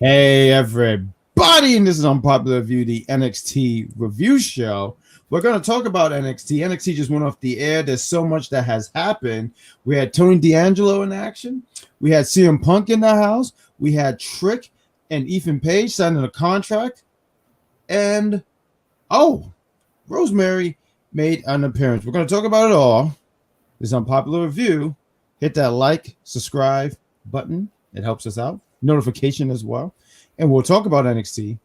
Hey, everybody, and this is Unpopular View, the NXT review show. We're going to talk about NXT. NXT just went off the air. There's so much that has happened. We had Tony D'Angelo in action. We had CM Punk in the house. We had Trick and Ethan Page signing a contract. And, Rosemary made an appearance. We're going to talk about it all. This is Unpopular Review. Hit that like, subscribe button. It helps us out. Notification as well. And we'll talk about NXT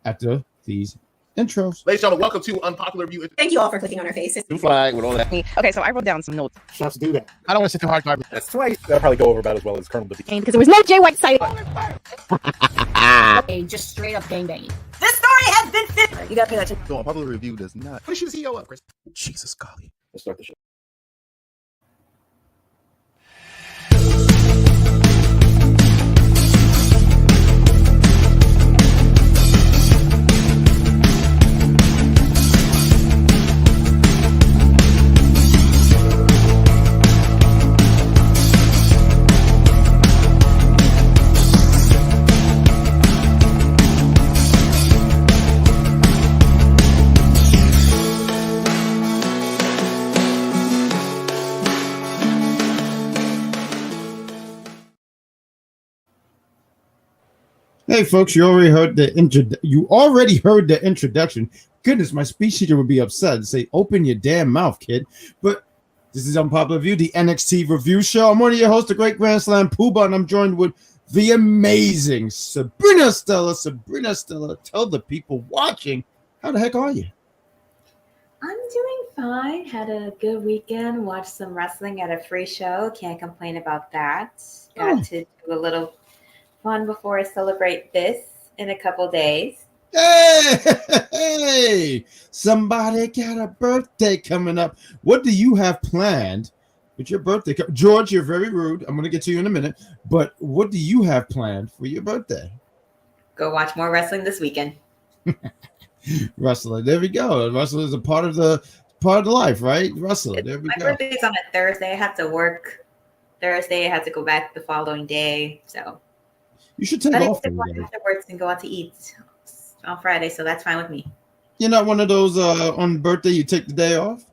after these intros. Ladies and gentlemen, welcome to Unpopular Review. Thank you all for clicking on our faces. New flag with all that. Okay, so I wrote down some notes. Let's do that. I don't want to sit too hard. That's twice. That'll probably go over about as well as Colonel Dippy. Because there was no Jay White site. Okay, just straight up gangbanging. This story has been fit. You gotta pay attention. So Unpopular Review does not. What is the CEO up, Chris? Jesus, golly. Let's start the show. Hey, folks, you already heard the introduction. Goodness, my speech teacher would be upset and say, "Open your damn mouth, kid." But this is Unpopular View, the NXT review show. I'm one of your hosts, the Great Grand Slam Poobah, and I'm joined with the amazing Sabrina Estella. Sabrina Estella, tell the people watching, how the heck are you? I'm doing fine. Had a good weekend. Watched some wrestling at a free show. Can't complain about that. Got to do a little fun before I celebrate this in a couple days. Hey, somebody got a birthday coming up. What do you have planned with your birthday? George, you're very rude. I'm going to get to you in a minute. But what do you have planned for your birthday? Go watch more wrestling this weekend. Wrestling. There we go. Wrestling is a part of the life, right? Wrestling. There we go. My birthday's on a Thursday. I have to work Thursday. I have to go back the following day. So you should take off afterwards and go out to eat on Friday, so that's fine with me. You're not one of those on birthday you take the day off?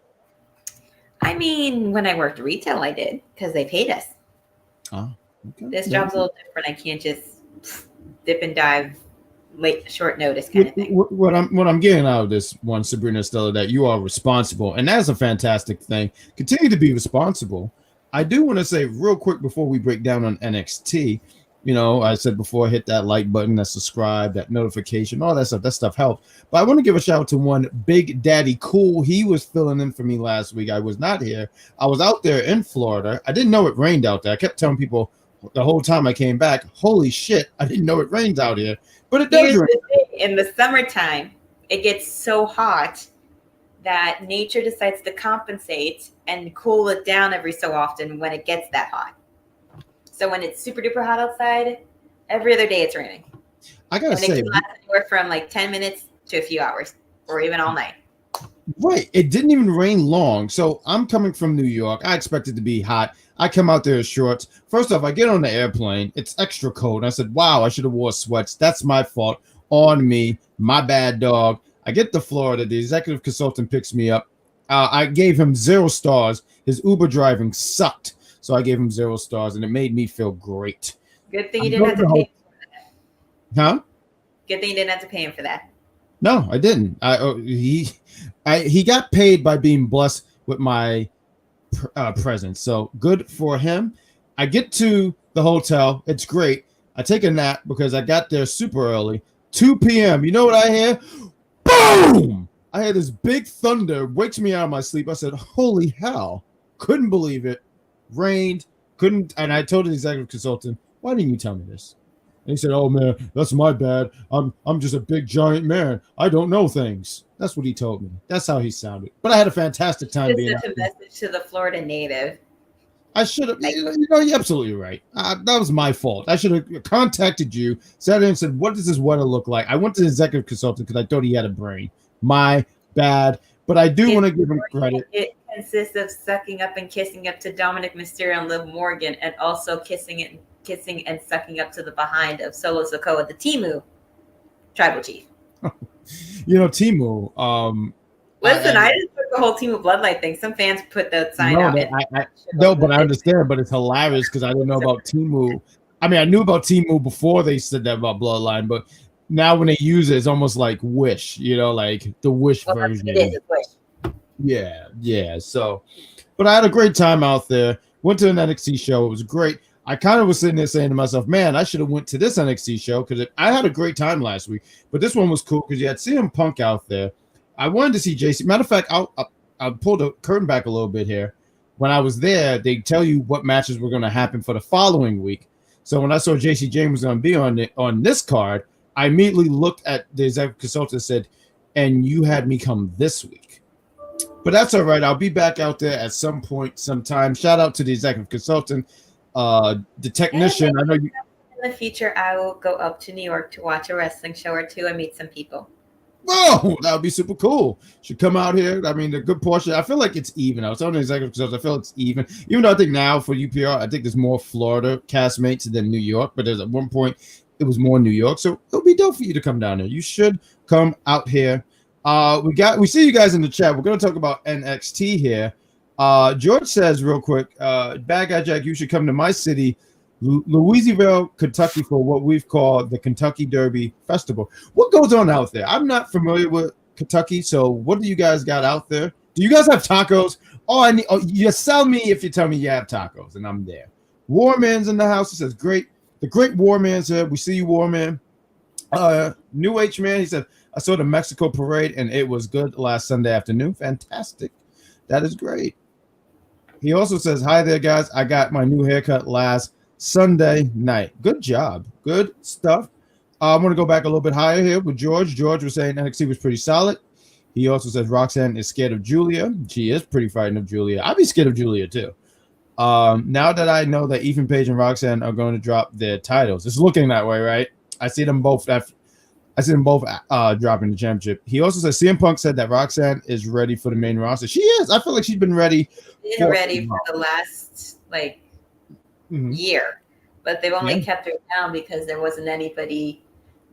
I mean, when I worked retail, I did because they paid us. Oh, okay. This job's a little different. I can't just dip and dive short notice kind of thing. What I'm getting out of this one, Sabrina Estella, that you are responsible, and that's a fantastic thing. Continue to be responsible. I do want to say real quick before we break down on NXT. You know, I said before, hit that like button, that subscribe, that notification, all that stuff. That stuff helps. But I want to give a shout out to one Big Daddy Cool. He was filling in for me last week. I was not here. I was out there in Florida. I didn't know it rained out there. I kept telling people the whole time I came back, holy shit, I didn't know it rains out here. But it does rain. In the summertime, it gets so hot that nature decides to compensate and cool it down every so often when it gets that hot. So when it's super duper hot outside, every other day it's raining. I gotta say, it can last anywhere from like 10 minutes to a few hours, or even all night. Right, it didn't even rain long. So I'm coming from New York. I expect it to be hot. I come out there in shorts. First off, I get on the airplane. It's extra cold. I said, "Wow, I should have wore sweats. That's my fault. On me. My bad, dog." I get to Florida. The executive consultant picks me up. I gave him 0 stars. His Uber driving sucked. So I gave him 0 stars, and it made me feel great. Good thing you didn't have to pay him for that. Huh? Good thing you didn't have to pay him for that. No, I didn't. He got paid by being blessed with my presence. So good for him. I get to the hotel. It's great. I take a nap because I got there super early. 2 p.m. You know what I hear? Boom! I had this big thunder. Wakes me out of my sleep. I said, holy hell. Couldn't believe it. Rained, couldn't, and I told the executive consultant, "Why didn't you tell me this?" And he said, "Oh man, that's my bad. I'm just a big giant man. I don't know things." That's what he told me. That's how he sounded. But I had a fantastic time being out there. Just a message to the Florida native. I should have. You're absolutely right. That was my fault. I should have contacted you, sat in and said, "What does this weather look like?" I went to the executive consultant because I thought he had a brain. My bad. But I do want to give him credit. It consists of sucking up and kissing up to Dominic Mysterio and Liv Morgan, and also kissing kissing and sucking up to the behind of Solo Sikoa, the Timu tribal chief. Timu. Listen, I didn't put the whole Timu bloodline thing. Some fans put the sign out. No, but I understand. But it's hilarious because I didn't know about Timu. I mean, I knew about Timu before they said that about bloodline, but now when they use it, it's almost like Wish. Like the Wish version. It is a Wish. Yeah. So, but I had a great time out there. Went to an NXT show. It was great. I kind of was sitting there saying to myself, man, I should have went to this NXT show because I had a great time last week. But this one was cool because you had CM Punk out there. I wanted to see Jacy. Matter of fact, I'll pull the curtain back a little bit here. When I was there, they tell you what matches were going to happen for the following week. So when I saw Jacy Jayne was going to be on this card, I immediately looked at the executive consultant and said, and you had me come this week. But that's all right. I'll be back out there at some point, sometime. Shout out to the executive consultant, the technician. I know you. In the future, I will go up to New York to watch a wrestling show or two and meet some people. Whoa, that would be super cool. Should come out here. I mean, the good portion. I feel like it's even. I was telling the executive consultant, I feel it's even. Even though I think now for UPR, I think there's more Florida castmates than New York. But there's at one point it was more New York, so it'll be dope for you to come down there. You should come out here. We see you guys in the chat. We're going to talk about NXT here. George says real quick, Bad Guy Jack, you should come to my city, Louisville, Kentucky, for what we've called the Kentucky Derby Festival. What goes on out there? I'm not familiar with Kentucky, so what do you guys got out there? Do you guys have tacos? You sell me if you tell me you have tacos, and I'm there. Warman's in the house. He says, great. The great Warman's here. We see you, Warman. New H Man, he said, I saw the Mexico parade, and it was good last Sunday afternoon. Fantastic. That is great. He also says, hi there, guys. I got my new haircut last Sunday night. Good job. Good stuff. I'm going to go back a little bit higher here with George. George was saying NXT was pretty solid. He also says Roxanne is scared of Julia. She is pretty frightened of Julia. I'd be scared of Julia, too. Now that I know that Ethan Page and Roxanne are going to drop their titles, it's looking that way, right? I see them both dropping the championship. He also says CM Punk said that Roxanne is ready for the main roster. She is. I feel like she's been ready. For the last year, but they've only kept her down because there wasn't anybody.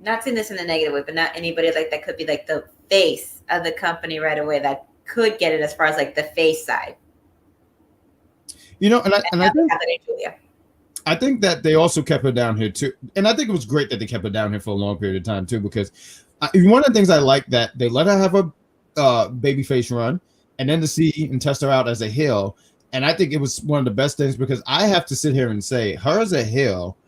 Not saying this in a negative way, but not anybody like that could be like the face of the company right away that could get it as far as like the face side. I think that they also kept her down here too, and I think it was great that they kept her down here for a long period of time too, because one of the things I like that they let her have a babyface run, and then to see and test her out as a heel, and I think it was one of the best things because I have to sit here and say her as a heel.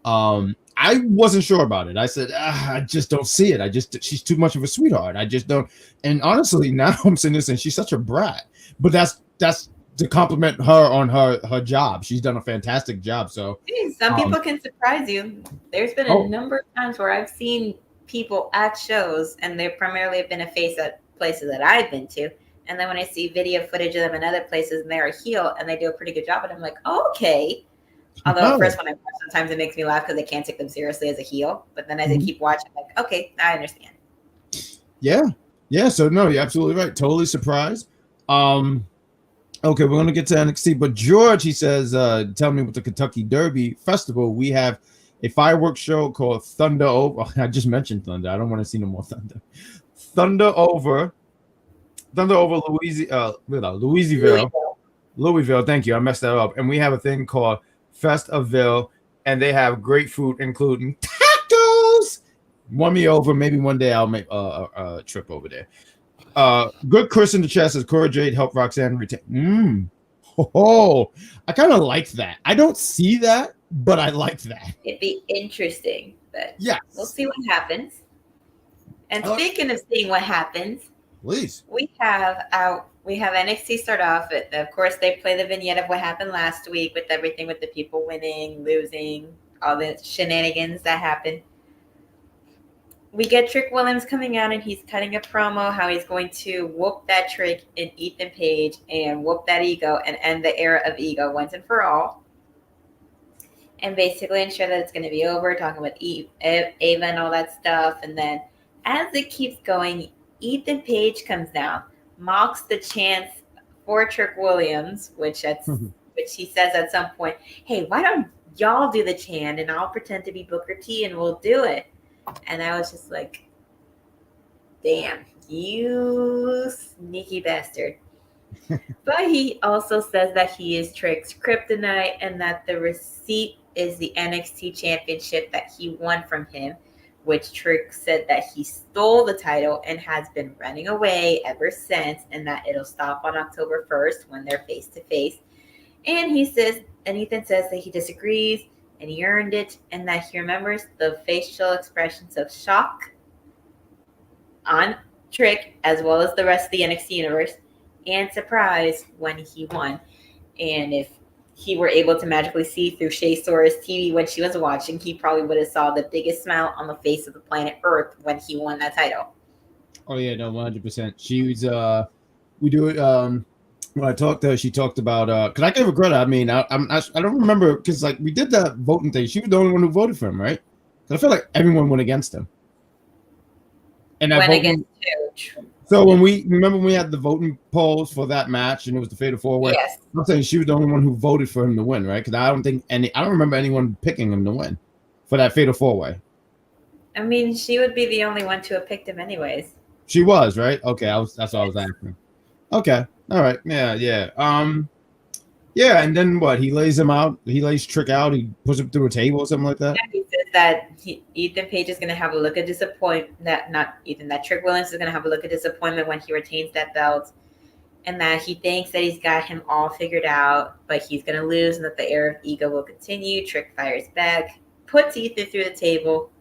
I wasn't sure about it. I said I just don't see it. She's too much of a sweetheart. I just don't. And honestly, now I'm sitting there saying she's such a brat, but that's to compliment her on her job. She's done a fantastic job. So some people can surprise you. There's been a number of times where I've seen people at shows and they primarily have been a face at places that I've been to. And then when I see video footage of them in other places and they're a heel and they do a pretty good job, and I'm like, okay. Although at first when I watch, sometimes it makes me laugh because I can't take them seriously as a heel. But then as I keep watching, I'm like, okay, I understand. Yeah. So no, you're absolutely right. Totally surprised. Okay, we're going to get to NXT, but George, he says, tell me with the Kentucky Derby Festival, we have a fireworks show called Thunder Over. I just mentioned Thunder. I don't want to see no more Thunder. Thunder Over Louisville. Thank you. I messed that up. And we have a thing called Festiville, and they have great food, including tacos. Won me over. Maybe one day I'll make a trip over there. Good Chris in the chat says Cora Jade helped Roxanne retain. I kind of like that. I don't see that, but I like that. It'd be interesting, but yeah, we'll see what happens. And speaking of seeing what happens, please, we have NXT start off. Of course, they play the vignette of what happened last week with everything with the people winning, losing, all the shenanigans that happened. We get Trick Williams coming out and he's cutting a promo how he's going to whoop that Trick in Ethan Page and whoop that ego and end the era of ego once and for all. And basically ensure that it's going to be over, talking with Ava and all that stuff. And then as it keeps going, Ethan Page comes down, mocks the chance for Trick Williams, which he says at some point, hey, why don't y'all do the chant and I'll pretend to be Booker T and we'll do it. And I was just like, damn, you sneaky bastard. But he also says that he is Trick's kryptonite and that the receipt is the NXT championship that he won from him, which Trick said that he stole the title and has been running away ever since, and that it'll stop on October 1st when they're face to face. And Ethan says that he disagrees and he earned it, and that he remembers the facial expressions of shock on Trick as well as the rest of the NXT universe, and surprise when he won. And if he were able to magically see through Shea Sora's TV when she was watching, he probably would have saw the biggest smile on the face of the planet Earth when he won that title. Oh yeah, no, 100%. She was we do it when I talked to her, she talked about because I gave her credit. I mean, I don't remember because like we did that voting thing. She was the only one who voted for him, right? I feel like everyone went against him. And that went against who? So when we had the voting polls for that match and it was the Fatal 4-Way, yes. I'm saying she was the only one who voted for him to win, right? Because I don't remember anyone picking him to win for that Fatal 4-Way. I mean, she would be the only one to have picked him anyways. She was, right? Okay, that's what I was asking. Okay, all right, yeah. Yeah, and then what? He lays him out. He lays Trick out. He puts him through a table or something like that. Yeah, he says that Ethan Page is going to have a look of disappointment. That Trick Williams is going to have a look of disappointment when he retains that belt, and that he thinks that he's got him all figured out, but he's going to lose, and that the air of ego will continue. Trick fires back, puts Ethan through the table,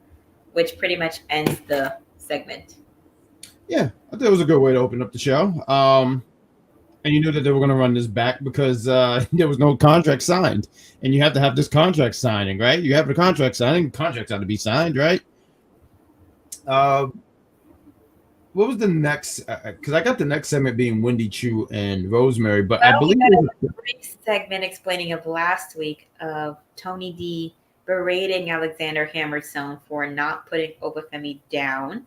which pretty much ends the segment. Yeah, I thought it was a good way to open up the show. And you knew that they were going to run this back because there was no contract signed. And you have to have this contract signing, right? You have the contract signing. Contracts ought to be signed, right? What was the next? Because I got the next segment being Wendy Choo and Rosemary. But I believe it was a brief segment explaining of last week of Tony D berating Alexander Hammerstone for not putting Obafemi down,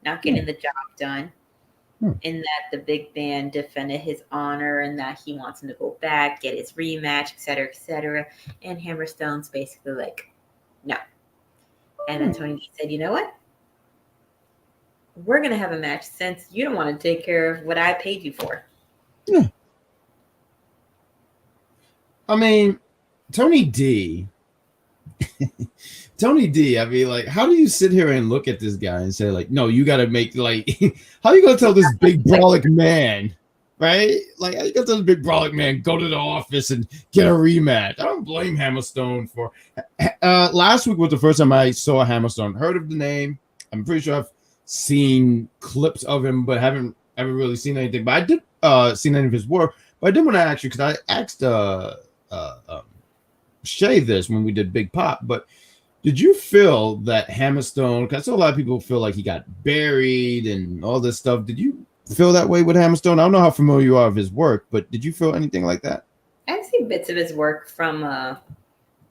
not getting the job done. In that the big man defended his honor and that he wants him to go back, get his rematch, etc., etc. And Hammerstone's basically like, no. And then Tony D said, you know what? We're going to have a match since you don't want to take care of what I paid you for. Yeah. I mean, Tony D, I mean, like, how do you sit here and look at this guy and say, like, no, you got to make, like, how are you going to tell this big brolic man, right? Like, how you going to tell this big brolic man, go to the office and get a rematch? I don't blame Hammerstone for. Last week was the first time I saw Hammerstone. Heard of the name. I'm pretty sure I've seen clips of him, but haven't ever really seen anything. But I did seen any of his work. But I did want to ask you, because I asked Shay this when we did Big Pop, but did you feel that Hammerstone, because a lot of people feel like he got buried and all this stuff. Did you feel that way with Hammerstone? I don't know how familiar you are of his work, but did you feel anything like that? I've seen bits of his work from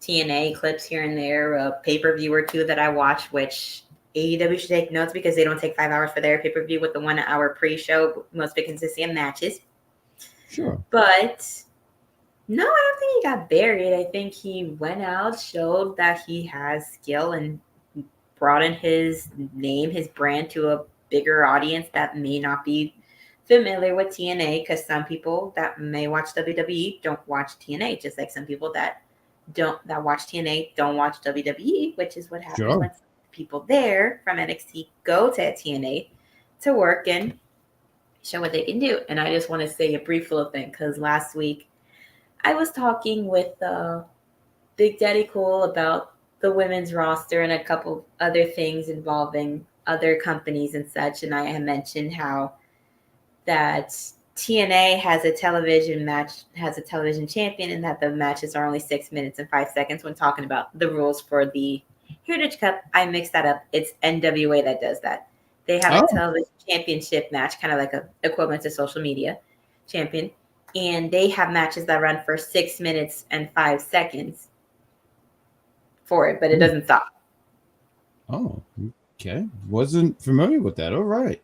TNA clips here and there, a pay-per-view or two that I watch, which AEW should take notes because they don't take 5 hours for their pay-per-view with the 1 hour pre-show. Most big consistent matches. Sure. But no, I don't think he got buried. I think he went out, showed that he has skill, and brought in his name, his brand to a bigger audience that may not be familiar with TNA, because some people that may watch WWE don't watch TNA, just like some people that watch TNA don't watch WWE, which is what happens when people there from NXT go to TNA to work and show what they can do. And I just want to say a brief little thing, because last week I was talking with Big Daddy Cool about the women's roster and a couple other things involving other companies and such. And I had mentioned how that TNA has a television champion, and that the matches are only 6 minutes and 5 seconds when talking about the rules for the Heritage Cup. I mixed that up. It's NWA that does that. They have a television championship match, kind of like a equivalent to social media champion. And they have matches that run for 6 minutes and 5 seconds for it, but it doesn't stop. Oh, okay. Wasn't familiar with that. All right.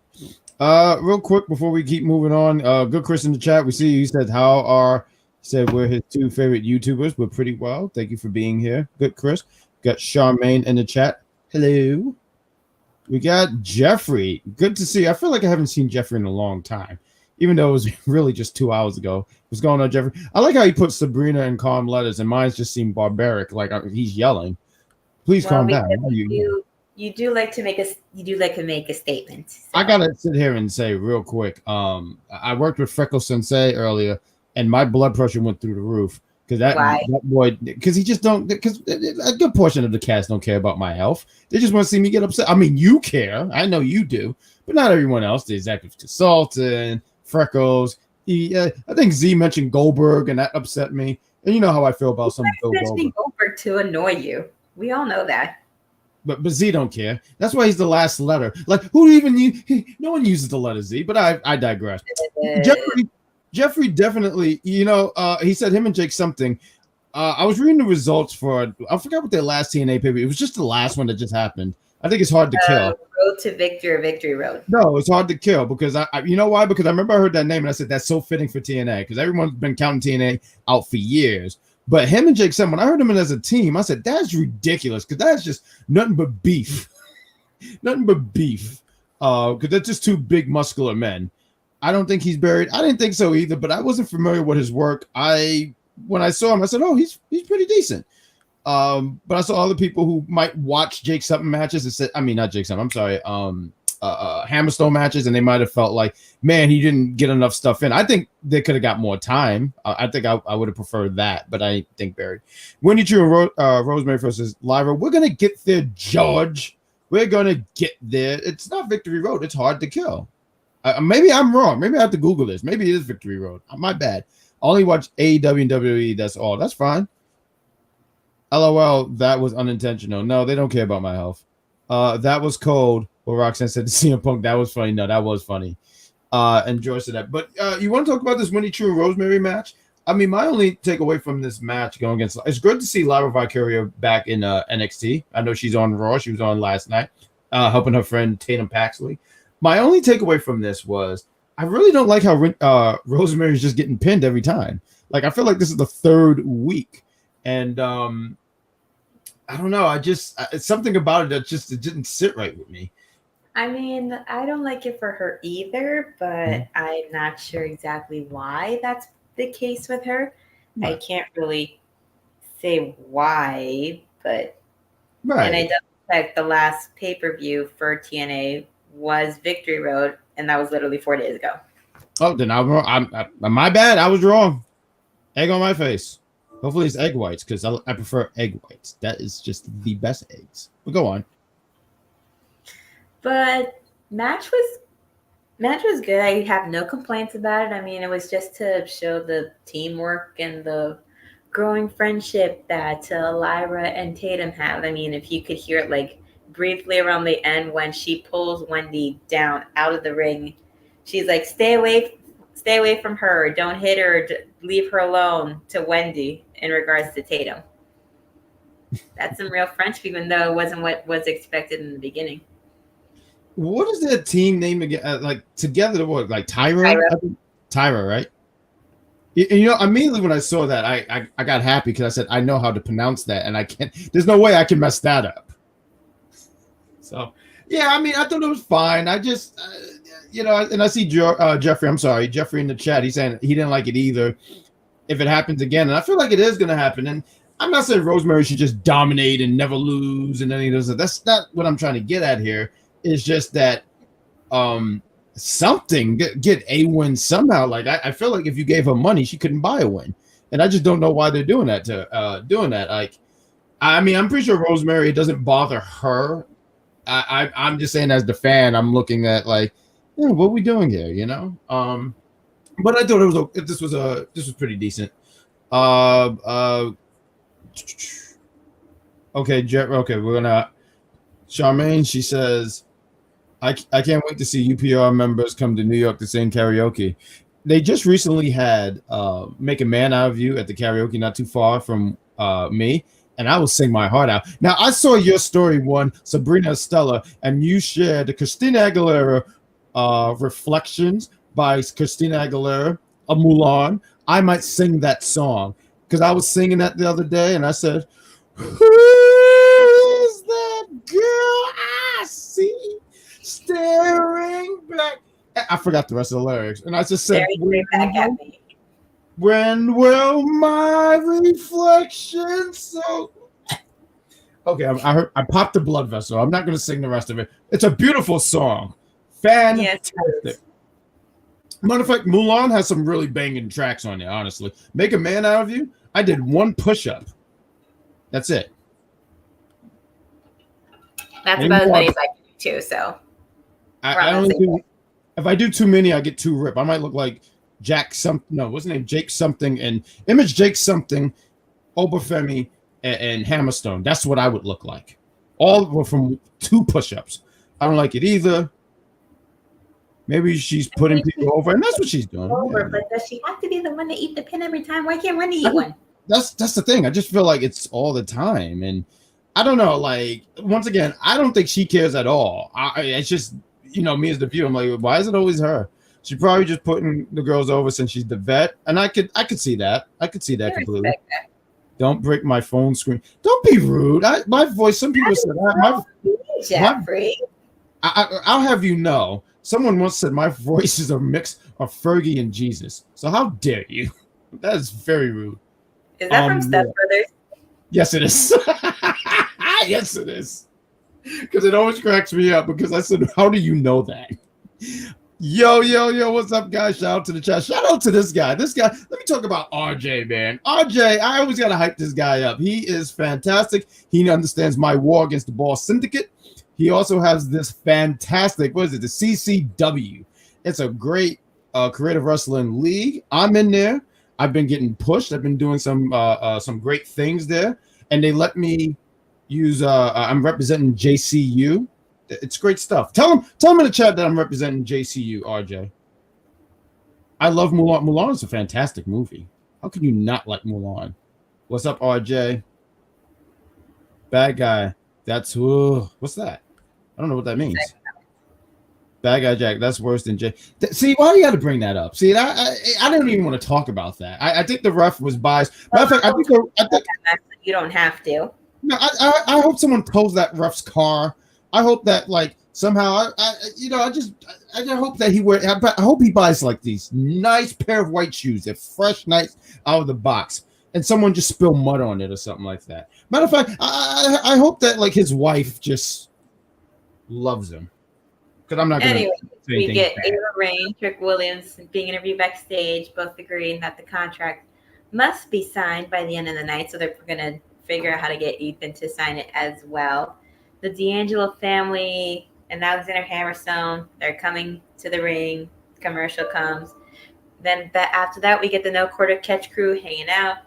Real quick before we keep moving on, good Chris in the chat. We see you said, how are Said we're his two favorite YouTubers. We're pretty well. Thank you for being here. Good, Chris. Got Charmaine in the chat. Hello. We got Jeffrey. Good to see you. I feel like I haven't seen Jeffrey in a long time, even though it was really just 2 hours ago. What's going on, Jeffrey? I like how he put Sabrina in calm letters, and mine just seemed barbaric, like he's yelling. Please calm down. You do like to make a statement. So. I gotta sit here and say real quick. I worked with Freckle Sensei earlier, and my blood pressure went through the roof because that boy, because he just don't. Because a good portion of the cast don't care about my health. They just want to see me get upset. I mean, you care. I know you do, but not everyone else. The executive consultant, Freckles. I think Z mentioned Goldberg, and that upset me. And you know how I feel about some Goldberg to annoy you. We all know that. But Z don't care. That's why he's the last letter. Like, who even no one uses the letter Z, but I digress. Jeffrey definitely, he said him and Jake something. I was reading the results for, I forgot what their last TNA pay-per-view. It was just the last one that just happened. I think it's hard to kill. Road to Victory Road. No, it's hard to kill because you know why? Because I remember I heard that name and I said that's so fitting for TNA because everyone's been counting TNA out for years. But him and Jake Sen, when I heard them as a team, I said, that's ridiculous because that's just nothing but beef. Nothing but beef. Because they're just two big, muscular men. I don't think he's buried. I didn't think so either, but I wasn't familiar with his work. When I saw him, I said, oh, he's pretty decent. But I saw other people who might watch Jake Sutton matches and said, I mean, not Jake Sutton, I'm sorry, Hammerstone matches, and they might have felt like, man, he didn't get enough stuff in. I think they could have got more time. I think I would have preferred that, but I think buried. Wendy Choo and Rosemary versus Lyra. We're gonna get there, George. We're gonna get there. It's not Victory Road. It's hard to kill. Maybe I'm wrong. Maybe I have to Google this. Maybe it is Victory Road. My bad. I only watch AEW and WWE. That's all. That's fine. LOL. That was unintentional. No, they don't care about my health. That was cold. Well, Roxanne said to CM Punk, that was funny. No, that was funny. And Joy said that. But you want to talk about this Wendy Choo and Rosemary match? I mean, my only takeaway from this match going against, it's good to see Lyra Valkyria back in NXT. I know she's on Raw. She was on last night, helping her friend Tatum Paxley. My only takeaway from this was I really don't like how Rosemary is just getting pinned every time. Like, I feel like this is the third week. And I don't know. It's something about it that it didn't sit right with me. I mean, I don't like it for her either, but I'm not sure exactly why that's the case with her. Right. I can't really say why, but right. And I double checked the last pay-per-view for TNA was Victory Road, and that was literally 4 days ago. Oh, then I'm wrong. My bad. I was wrong. Egg on my face. Hopefully it's egg whites because I prefer egg whites. That is just the best eggs. But go on. But match was good. I have no complaints about it. I mean, it was just to show the teamwork and the growing friendship that Lyra and Tatum have. I mean, if you could hear it like briefly around the end when she pulls Wendy down out of the ring, she's like, stay away from her. Don't hit her. Leave her alone, to Wendy in regards to Tatum. That's some real friendship, even though it wasn't what was expected in the beginning. What is their team name again? Like together, what? Like Tyra? Tyra, right? You know, immediately when I saw that, I got happy because I said I know how to pronounce that, and I can't. There's no way I can mess that up. So yeah, I mean, I thought it was fine. I just, and I see Jeffrey. I'm sorry, Jeffrey in the chat. He's saying he didn't like it either. If it happens again, and I feel like it is going to happen, and I'm not saying Rosemary should just dominate and never lose and any of those. That's not what I'm trying to get at here. It's just that something get a win somehow. Like I feel like if you gave her money, she couldn't buy a win, and I just don't know why they're doing that. Like, I mean, I'm pretty sure Rosemary, it doesn't bother her. I'm just saying as the fan, I'm looking at like, what are we doing here? But I thought this was pretty decent. Okay, we're gonna. Charmaine, she says, I can't wait to see UPR members come to New York to sing karaoke. They just recently had Make a Man Out of You at the karaoke not too far from me, and I will sing my heart out. Now, I saw your story one, Sabrina Estella, and you shared the Christina Aguilera Reflections by Christina Aguilera a Mulan, I might sing that song because I was singing that the other day, and I said, "Who is that girl I see staring back?" I forgot the rest of the lyrics, and I just said, Staring back at me. "When will my reflection so?" Okay, I popped the blood vessel. I'm not going to sing the rest of it. It's a beautiful song, fantastic. Yes, Matter of fact, Mulan has some really banging tracks on there. Honestly, "Make a Man Out of You." I did one push-up. That's it. that's about as many as I can do too. So I only do, if I do too many, I get too ripped. I might look like Jack something. No, what's his name? Jake something and Image Jake something, Obafemi and Hammerstone. That's what I would look like. All were from 2 push-ups. I don't like it either. Maybe she's putting people over, and that's what she's doing. Over, but does she have to be the one to eat the pin every time? Why can't Wendy eat one? That's the thing. I just feel like it's all the time, and I don't know. Like, once again, I don't think she cares at all. It's just, me as the viewer. I'm like, why is it always her? She's probably just putting the girls over since she's the vet, and I could see that. I could see that completely. That. Don't break my phone screen. Don't be rude. My voice. Some people said Jeffrey. I'll have you know. Someone once said my voice is a mix of Fergie and Jesus. So how dare you? That is very rude. Is that from Step Brothers? Yes, it is. Yes, it is. Because it always cracks me up because I said, how do you know that? Yo, what's up, guys? Shout out to the chat. Shout out to this guy. Let me talk about RJ, man. RJ, I always got to hype this guy up. He is fantastic. He understands my war against the Ball Syndicate. He also has this fantastic, the CCW. It's a great creative wrestling league. I'm in there. I've been getting pushed. I've been doing some great things there. And they let me use, I'm representing JCU. It's great stuff. Tell him in the chat that I'm representing JCU, RJ. I love Mulan. Mulan is a fantastic movie. How can you not like Mulan? What's up, RJ? Bad guy. That's what's that? I don't know what that means. Bad guy Jack. That's worse than Jay. See, why do you got to bring that up? See, I don't even want to talk about that. I think the ref was biased. Matter of fact, I think you don't have to. No, I hope someone tows that ref's car. I hope that somehow I hope that I hope he buys like these nice pair of white shoes. They're fresh, nice out of the box, and someone just spill mud on it or something like that. Matter of fact, I hope that his wife just loves him, because I'm not going to. Anyway, we get Ava Raine, Trick Williams being interviewed backstage, both agreeing that the contract must be signed by the end of the night. So they're going to figure out how to get Ethan to sign it as well. The D'Angelo family and Alexander Hammerstone, they're coming to the ring. Commercial comes. Then after that, we get the No Quarter Catch crew hanging out.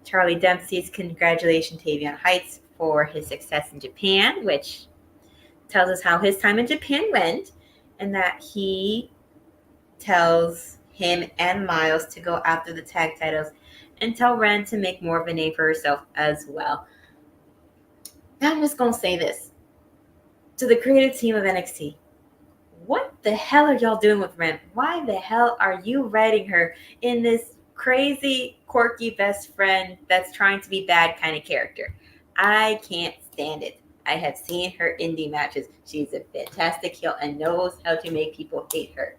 Charlie Dempsey's congratulations Tavion Heights for his success in Japan, which tells us how his time in Japan went, and that he tells him and Myles to go after the tag titles and tell Ren to make more of a name for herself as well. Now I'm just going to say this. To the creative team of NXT, what the hell are y'all doing with Ren? Why the hell are you writing her in this crazy, quirky best friend that's trying to be bad kind of character? I can't stand it. I have seen her indie matches. She's a fantastic heel and knows how to make people hate her.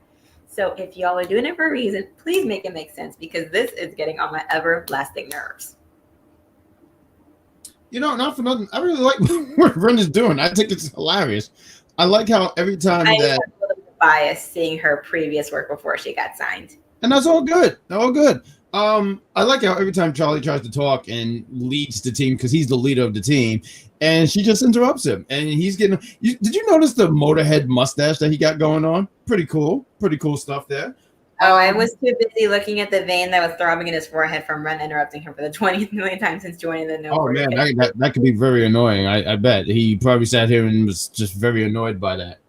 So if y'all are doing it for a reason, please make it make sense, because this is getting on my everlasting nerves. Not for nothing. I really like what Ren is doing. I think it's hilarious. I like how every time I have a little bit of bias seeing her previous work before she got signed. And that's all good. All good. I like how every time Charlie tries to talk and leads the team, because he's the leader of the team, and she just interrupts him. And he's getting. Did you notice the Motorhead mustache that he got going on? Pretty cool stuff there. Oh, I was too busy looking at the vein that was throbbing in his forehead from Ren interrupting him for the 20th million time since joining the No. Oh man, that could be very annoying. I bet he probably sat here and was just very annoyed by that.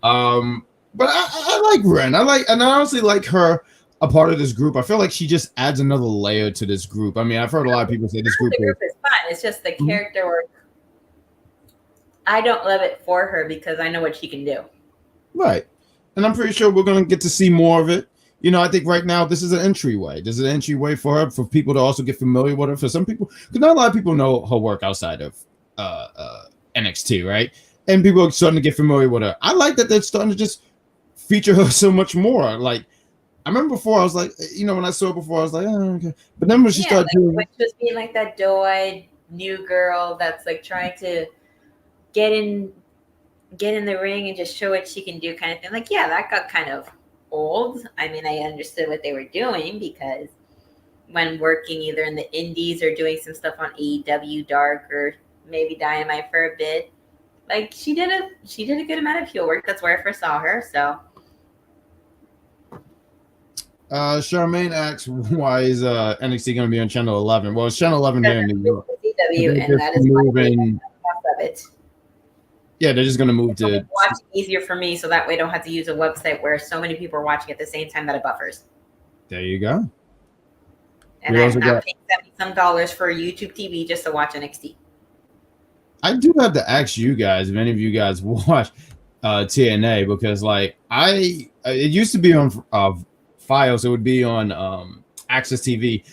But I like Ren. I honestly like her a part of this group. I feel like she just adds another layer to this group. I mean, I've heard a lot of people say this group is fun. It's just the character work. I don't love it for her because I know what she can do. Right. And I'm pretty sure we're going to get to see more of it. I think right now this is an entryway. This is an entryway for her, for people to also get familiar with her. For some people, because not a lot of people know her work outside of NXT, right? And people are starting to get familiar with her. I like that they're starting to just feature her so much more. Like, I remember before, I was like, when I saw her before, I was like, oh, okay. But then when she started doing, when she was being like that doe-eyed new girl that's like trying to get in the ring and just show what she can do, kind of thing. Like, yeah, that got kind of old. I mean, I understood what they were doing because when working either in the indies or doing some stuff on AEW Dark or maybe Dynamite for a bit, like she did a good amount of heel work. That's where I first saw her. So Charmaine asks, why is NXT going to be on Channel 11? Well, it's Channel 11 here in New York. CW, and that is moving of it. Yeah, they're just going to move to watch it easier for me, so that way I don't have to use a website where so many people are watching at the same time that it buffers. There you go. And I'm not paying $70 for YouTube TV just to watch NXT. I do have to ask you guys if any of you guys watch TNA, because like it used to be on Fios. It would be on Access TV.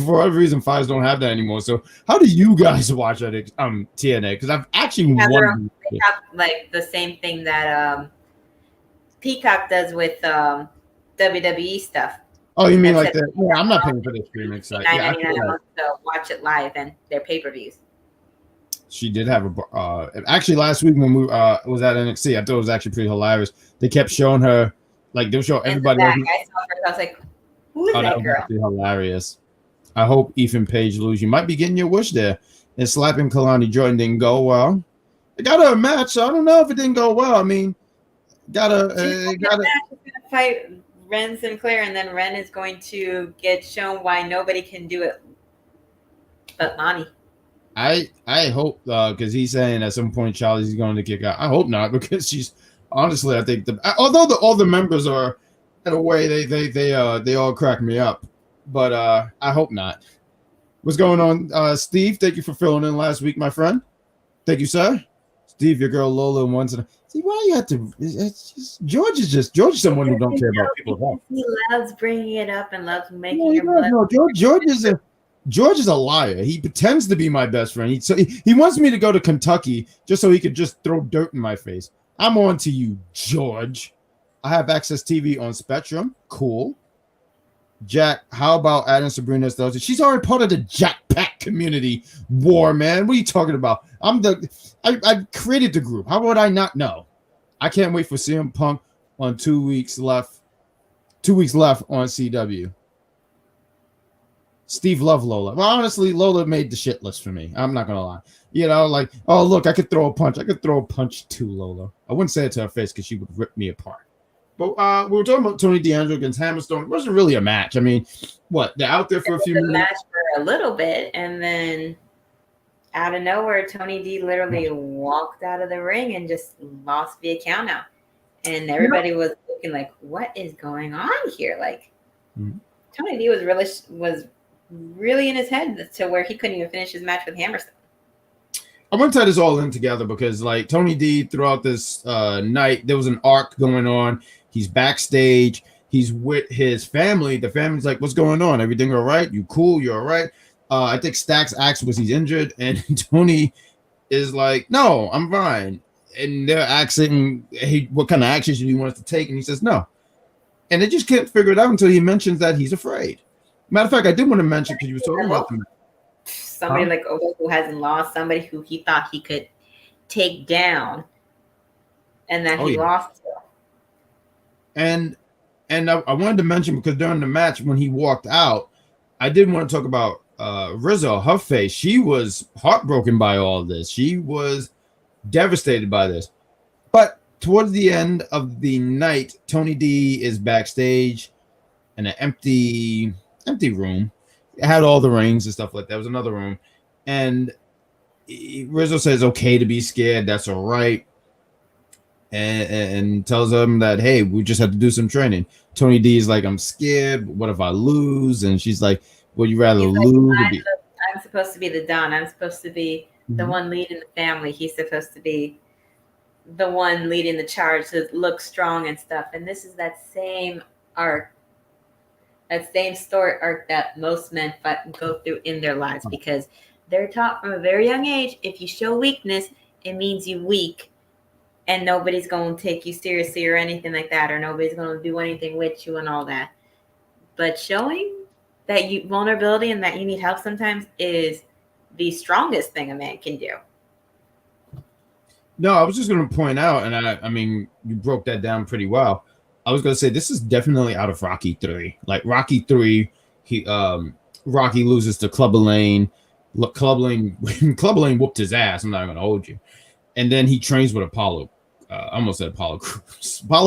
For whatever reason, Fios don't have that anymore. So how do you guys watch TNA? Because I've actually wondered. They have like the same thing that Peacock does with WWE stuff. Oh, you mean like that? Yeah, I'm not paying for the streaming site. Yeah, $9.99 to watch it live and their pay-per-views. She did have actually last week when we was at NXT, I thought it was actually pretty hilarious. They kept showing her, like they were showing everybody. I saw her, I was like, who is that girl? That hilarious. I hope Ethan Page lose. You might be getting your wish there. And slapping Kalani Jordan didn't go well. It got her a match, so I don't know if it didn't go well. I mean, got to fight Ren Sinclair, and then Ren is going to get shown why nobody can do it but Lonnie. I hope because he's saying at some point Charlie's going to kick out. I hope not, because she's honestly, I think although all the members are in a way they all crack me up, but I hope not. What's going on, Steve? Thank you for filling in last week, my friend. Thank you, sir. Steve, your girl Lola wants to see why you have to. It's just George is someone who don't care about people. He loves bringing it up and loves making your blood. No, George is a liar. He pretends to be my best friend. He wants me to go to Kentucky just so he could just throw dirt in my face. I'm on to you, George. I have Access TV on Spectrum. Cool. Jack, how about adding Sabrina Estella? She's already part of the Jack Pack community war, man. What are you talking about? I created the group. How would I not know? I can't wait for CM Punk on 2 weeks left. 2 weeks left on CW. Steve loved Lola. Well, honestly, Lola made the shit list for me. I'm not gonna lie. Like, oh look, I could throw a punch. I could throw a punch too, Lola. I wouldn't say it to her face because she would rip me apart. But we were talking about Tony D'Angelo against Hammerstone. It wasn't really a match. I mean, what? They're out there for a few minutes. Match for a little bit, and then out of nowhere, Tony D literally walked out of the ring and just lost via count out. And everybody was looking like, what is going on here? Like, Tony D was really in his head to where he couldn't even finish his match with Hammerstone. I want to tie this all in together because, like, Tony D throughout this night, there was an arc going on. He's backstage. He's with his family. The family's like, what's going on? Everything all right? You cool? You all right? I think Stax asked, was he injured? And Tony is like, no, I'm fine. And they're asking, hey, what kind of actions do you want us to take? And he says, no. And they just can't figure it out until he mentions that he's afraid. Matter of fact, I did want to mention, because you were talking about them. Somebody like Odo who hasn't lost, somebody who he thought he could take down, and that he lost to. And I wanted to mention, because during the match when he walked out, I did want to talk about Rizzo. Her face, she was heartbroken by all this. She was devastated by this. But towards the end of the night, Tony D is backstage in an empty room. It had all the rings and stuff like that. It was another room. And Rizzo says, okay to be scared. That's all right. And tells them that, hey, we just have to do some training. Tony D is like, I'm scared. What if I lose? And she's like, would you rather lose? I'm supposed to be the Don. I'm supposed to be the one leading the family. He's supposed to be the one leading the charge to look strong and stuff. And this is that same arc That same story arc that most men go through in their lives, because they're taught from a very young age, if you show weakness, it means you're weak, and nobody's going to take you seriously or anything like that, or nobody's going to do anything with you and all that. But showing that you vulnerability and that you need help sometimes is the strongest thing a man can do. No, I was just going to point out, and I mean, you broke that down pretty well. I was going to say this is definitely out of Rocky 3. Like Rocky 3, Rocky loses to Clubber Lane. Look, Clubber Lane whooped his ass. I'm not going to hold you. And then he trains with Apollo. I almost said Apollo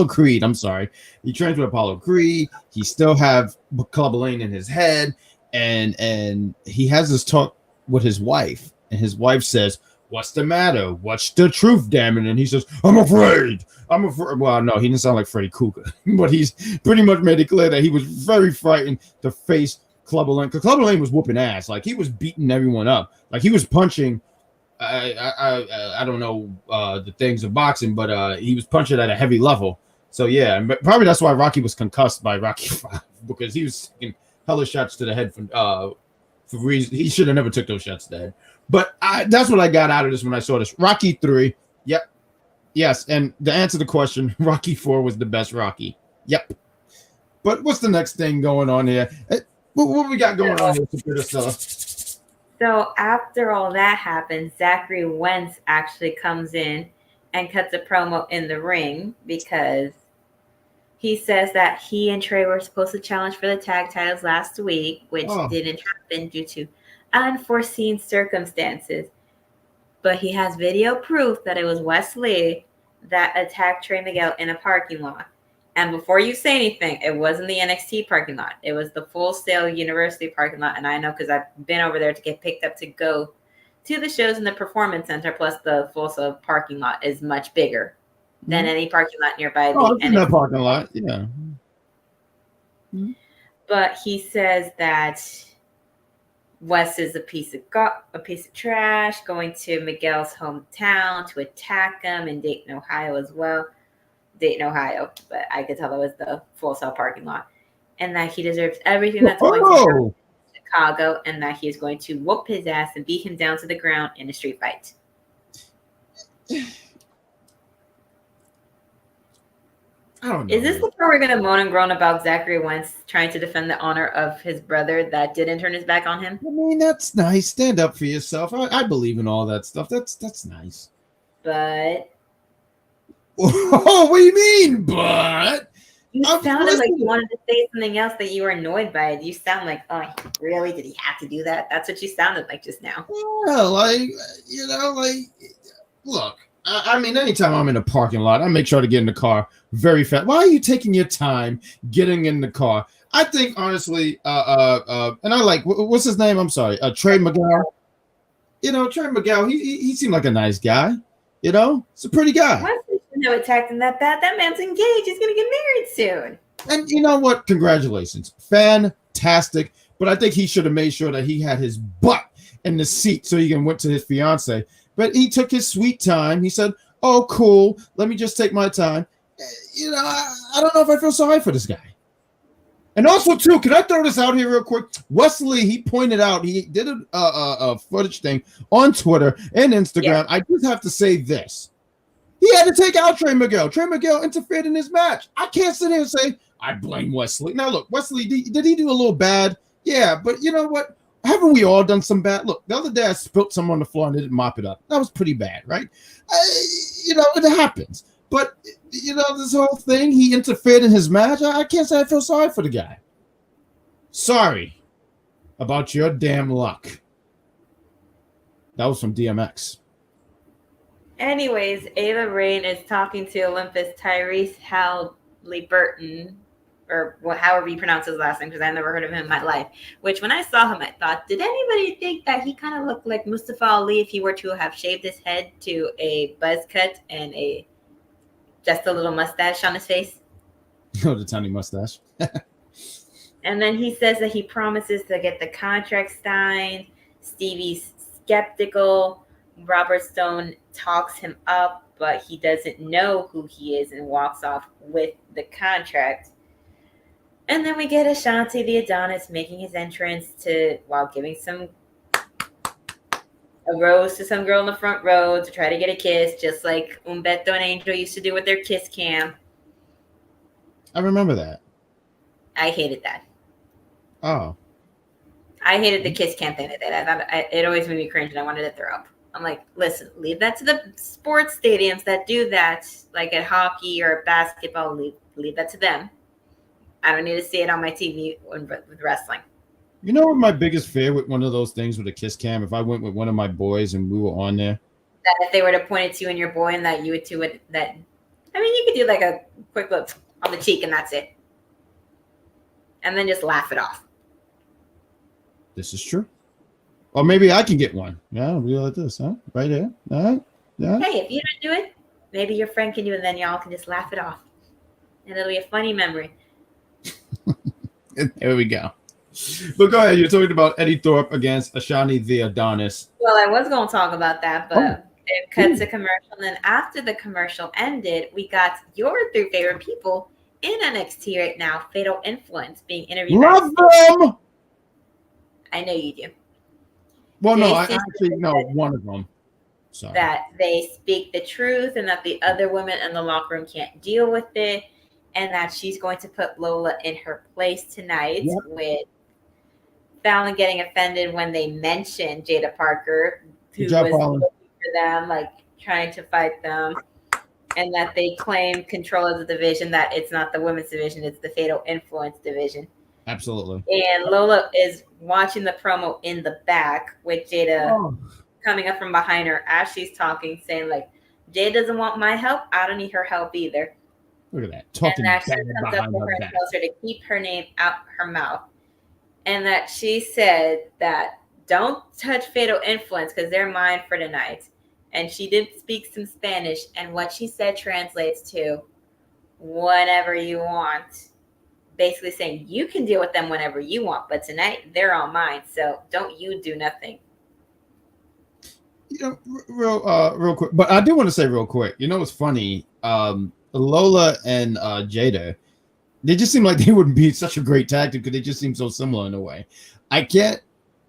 Creed. I'm sorry. He trains with Apollo Creed. He still have Clubber Lane in his head, and he has this talk with his wife, and his wife says, "What's the matter? What's the truth, damn it?" And he says, I'm afraid. Well, no, he didn't sound like Freddy Krueger, but he's pretty much made it clear that he was very frightened to face Clubber Lane, because Clubber Lane was whooping ass. Like, he was beating everyone up. Like, he was punching. I don't know the things of boxing, but he was punching at a heavy level. So yeah, probably that's why Rocky was concussed by Rocky 5, because he was taking hella shots to the head for reasons he should have never took those shots to the head. But that's what I got out of this when I saw this. Rocky 3, yep, yes, and to answer the question, Rocky 4 was the best Rocky. Yep. But what's the next thing going on here? What we got going on here, Estella? So after all that happens, Zachary Wentz actually comes in and cuts a promo in the ring, because he says that he and Trey were supposed to challenge for the tag titles last week, which didn't happen due to unforeseen circumstances. But he has video proof that it was Wesley that attacked Trey Miguel in a parking lot. And before you say anything, it wasn't the NXT parking lot. It was the Full Sail University parking lot. And I know because I've been over there to get picked up to go to the shows in the Performance Center. Plus, the Full Sail parking lot is much bigger than any parking lot nearby. In that parking lot, yeah. But he says that Wes is a piece of trash, going to Miguel's hometown to attack him in Dayton, Ohio as well. Dayton, Ohio, but I could tell it was the Full Sail parking lot, and that he deserves everything that's going to happen in Chicago, and that he is going to whoop his ass and beat him down to the ground in a street fight. I don't know. Is this the part we're going to moan and groan about Zachary Wentz trying to defend the honor of his brother that didn't turn his back on him? I mean, that's nice. Stand up for yourself. I believe in all that stuff. That's nice. But oh, what do you mean, but? You sounded like you wanted to say something else, that you were annoyed by it. You sound like, oh, really? Did he have to do that? That's what you sounded like just now. Yeah, look, I mean, anytime I'm in a parking lot, I make sure to get in the car very fast. Why are you taking your time getting in the car? I think, honestly, and I like, what's his name? I'm sorry, Trey Miguel. Trey Miguel, he seemed like a nice guy. It's a pretty guy. Wesley shouldn't have attacked him that bad. That man's engaged. He's going to get married soon. And you know what? Congratulations. Fantastic. But I think he should have made sure that he had his butt in the seat so he can went to his fiance. But he took his sweet time. He said, oh, cool. Let me just take my time. I don't know if I feel sorry for this guy. And also, too, can I throw this out here real quick? Wesley, he pointed out, he did a footage thing on Twitter and Instagram. Yeah. I just have to say this. He had to take out Trey Miguel. Trey Miguel interfered in his match. I can't sit here and say, I blame Wesley. Now, look, Wesley, did he do a little bad? Yeah, but you know what? Haven't we all done some bad? Look, the other day I spilt some on the floor and didn't mop it up. That was pretty bad, right? It happens. But, this whole thing, he interfered in his match. I can't say I feel sorry for the guy. Sorry about your damn luck. That was from DMX. Anyways, Ava Rain is talking to Olympus Tyrese Halliburton, or however you pronounce his last name, because I've never heard of him in my life. Which, when I saw him, I thought, did anybody think that he kind of looked like Mustafa Ali if he were to have shaved his head to a buzz cut and just a little mustache on his face? Oh, the tiny mustache. And then he says that he promises to get the contract signed. Stevie's skeptical. Robert Stone talks him up, but he doesn't know who he is and walks off with the contract. And then we get Ashante the Adonis making his entrance while giving a rose to some girl in the front row to try to get a kiss, just like Umberto and Angel used to do with their kiss cam. I remember that. I hated that. Oh. I hated the kiss cam thing that did. I thought it always made me cringe and I wanted to throw up. I'm like, listen, leave that to the sports stadiums that do that, like at hockey or basketball. Leave that to them. I don't need to see it on my TV with wrestling. You know what my biggest fear with one of those things with a kiss cam? If I went with one of my boys and we were on there, that if they were to point it to you and your boy, and that you would do it, that I mean, you could do like a quick look on the cheek and that's it, and then just laugh it off. This is true. Or maybe I can get one. Yeah, we like this, huh? Right there. All right. Yeah. Hey, if you don't do it, maybe your friend can do it, and then y'all can just laugh it off, and it'll be a funny memory. There we go. But go ahead. You're talking about Eddy Thorpe against Ashante the Adonis. Well, I was going to talk about that, but it cut to commercial. And then after the commercial ended, we got your 3 favorite people in NXT right now, Fatal Influence, being interviewed. Love them. I know you do. Well, no, Jacy I actually know one of them. Sorry. That they speak the truth and that the other women in the locker room can't deal with it, and that she's going to put Lola in her place tonight, with Fallon getting offended when they mentioned Jada Parker, who was looking for them, like trying to fight them, and that they claim control of the division, that it's not the women's division, it's the Fatal Influence division. Absolutely. And Lola is watching the promo in the back with Jada coming up from behind her as she's talking, saying like, Jada doesn't want my help. I don't need her help either. Look at that. Talking and that she behind comes up to her her and back. tells her to keep her name out her mouth. And that she said that don't touch Fatal Influence because they're mine for tonight. And she did speak some Spanish. And what she said translates to whatever you want. Basically saying you can deal with them whenever you want, but tonight they're all mine. So don't you do nothing. You know, real quick, but I do want to say real quick. You know what's funny? Lola and Jada, they just seem like they wouldn't be such a great tactic because they just seem so similar in a way. I can't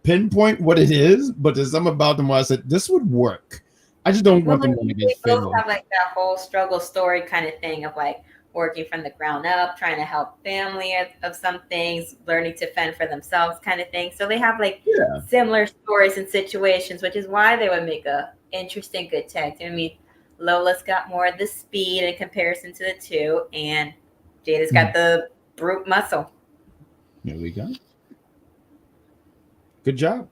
pinpoint what it is, but there's something about them where I said this would work. I just don't want them to get They both have like that whole struggle story kind of thing of like working from the ground up, trying to help family of some things, learning to fend for themselves kind of thing. So they have like similar stories and situations, which is why they would make a interesting good tag team. I mean, Lola's got more of the speed in comparison to the two, and Jada's got the brute muscle. There we go. Good job.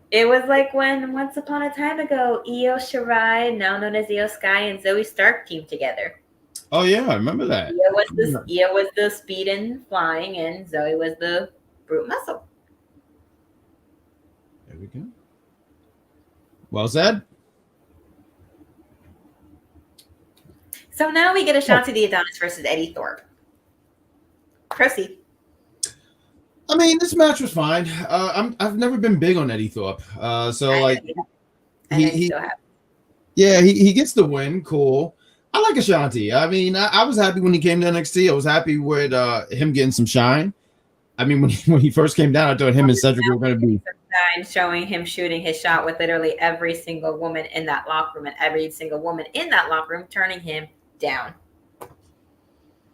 It was like when once upon a time ago, Io Shirai, now known as Io Sky, and Zoe Stark teamed together. Oh yeah, I remember that. Io was the speed and flying, and Zoe was the brute muscle. There we go. Well said. So now we get Ashante the Adonis versus Eddy Thorpe. Proceed. I mean, this match was fine. I've never been big on Eddy Thorpe. He gets the win. Cool. I like Ashante. I mean, I was happy when he came to NXT. I was happy with him getting some shine. I mean, when he first came down, I thought him and Cedric were going to be showing him shooting his shot with literally every single woman in that locker room, and every single woman in that locker room turning him down.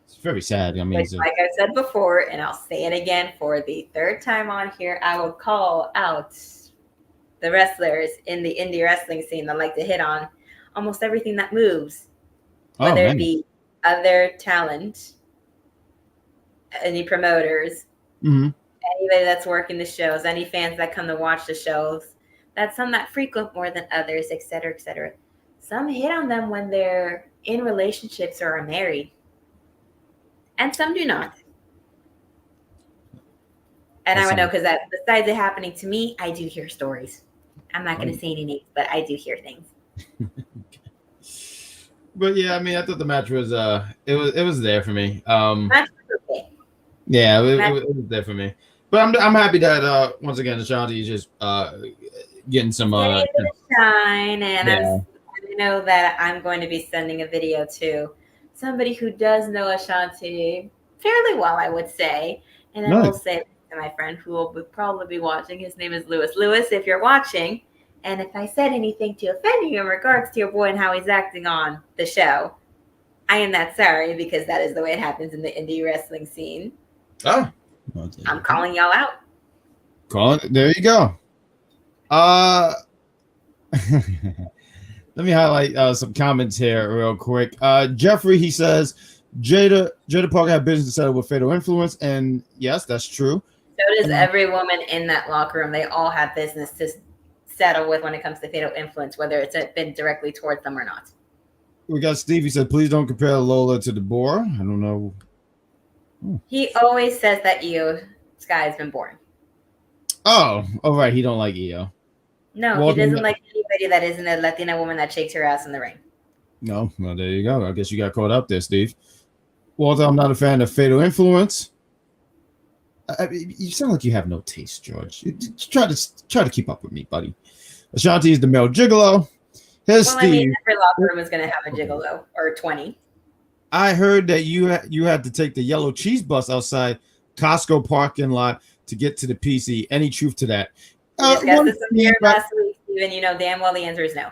It's very sad. I mean, like I said before, and I'll say it again for the 3rd time on here, I will call out the wrestlers in the indie wrestling scene that like to hit on almost everything that moves. Whether it be other talent, any promoters, anybody that's working the shows, any fans that come to watch the shows, that's some that frequent more than others, et cetera, et cetera. Some hit on them when they're in relationships or are married, and some do not. And I would know because besides it happening to me, I do hear stories. I'm not going to say any names, but I do hear things. But yeah, I mean, I thought the match was it was there for me. Match was okay. Yeah, it was there for me. But I'm happy that once again Ashante is just getting some shine, and I know that I'm going to be sending a video to somebody who does know Ashante fairly well, I would say. And then Nice. we'll say to my friend who will probably be watching, his name is Lewis. Lewis, if you're watching, and if I said anything to offend you in regards to your boy and how he's acting on the show, I am that sorry, because that is the way it happens in the indie wrestling scene. Oh, I'm calling y'all out. There you go. Let me highlight some comments here real quick. Jeffrey, he says Jada Parker had business to settle with Fatal Influence, and yes, that's true. So does every woman in that locker room. They all have business to settle with when it comes to Fatal Influence, whether it's been directly towards them or not. We got Steve. He said, please don't compare Lola to Deborah. I don't know. He always says that Sky has been born. Oh, right. He don't like Io. No, Well, he doesn't like anybody that isn't a Latina woman that shakes her ass in the ring. No, well, there you go. I guess you got caught up there, Steve. Walter, I'm not a fan of Fatal Influence. You sound like you have no taste, George. Try to keep up with me, buddy. Ashante is the male gigolo. Here's Steve. I mean, every locker room is going to have a gigolo or 20. I heard that you had to take the yellow cheese bus outside Costco parking lot to get to the PC. Any truth to that? Last week, Steven, you know damn well the answer is no.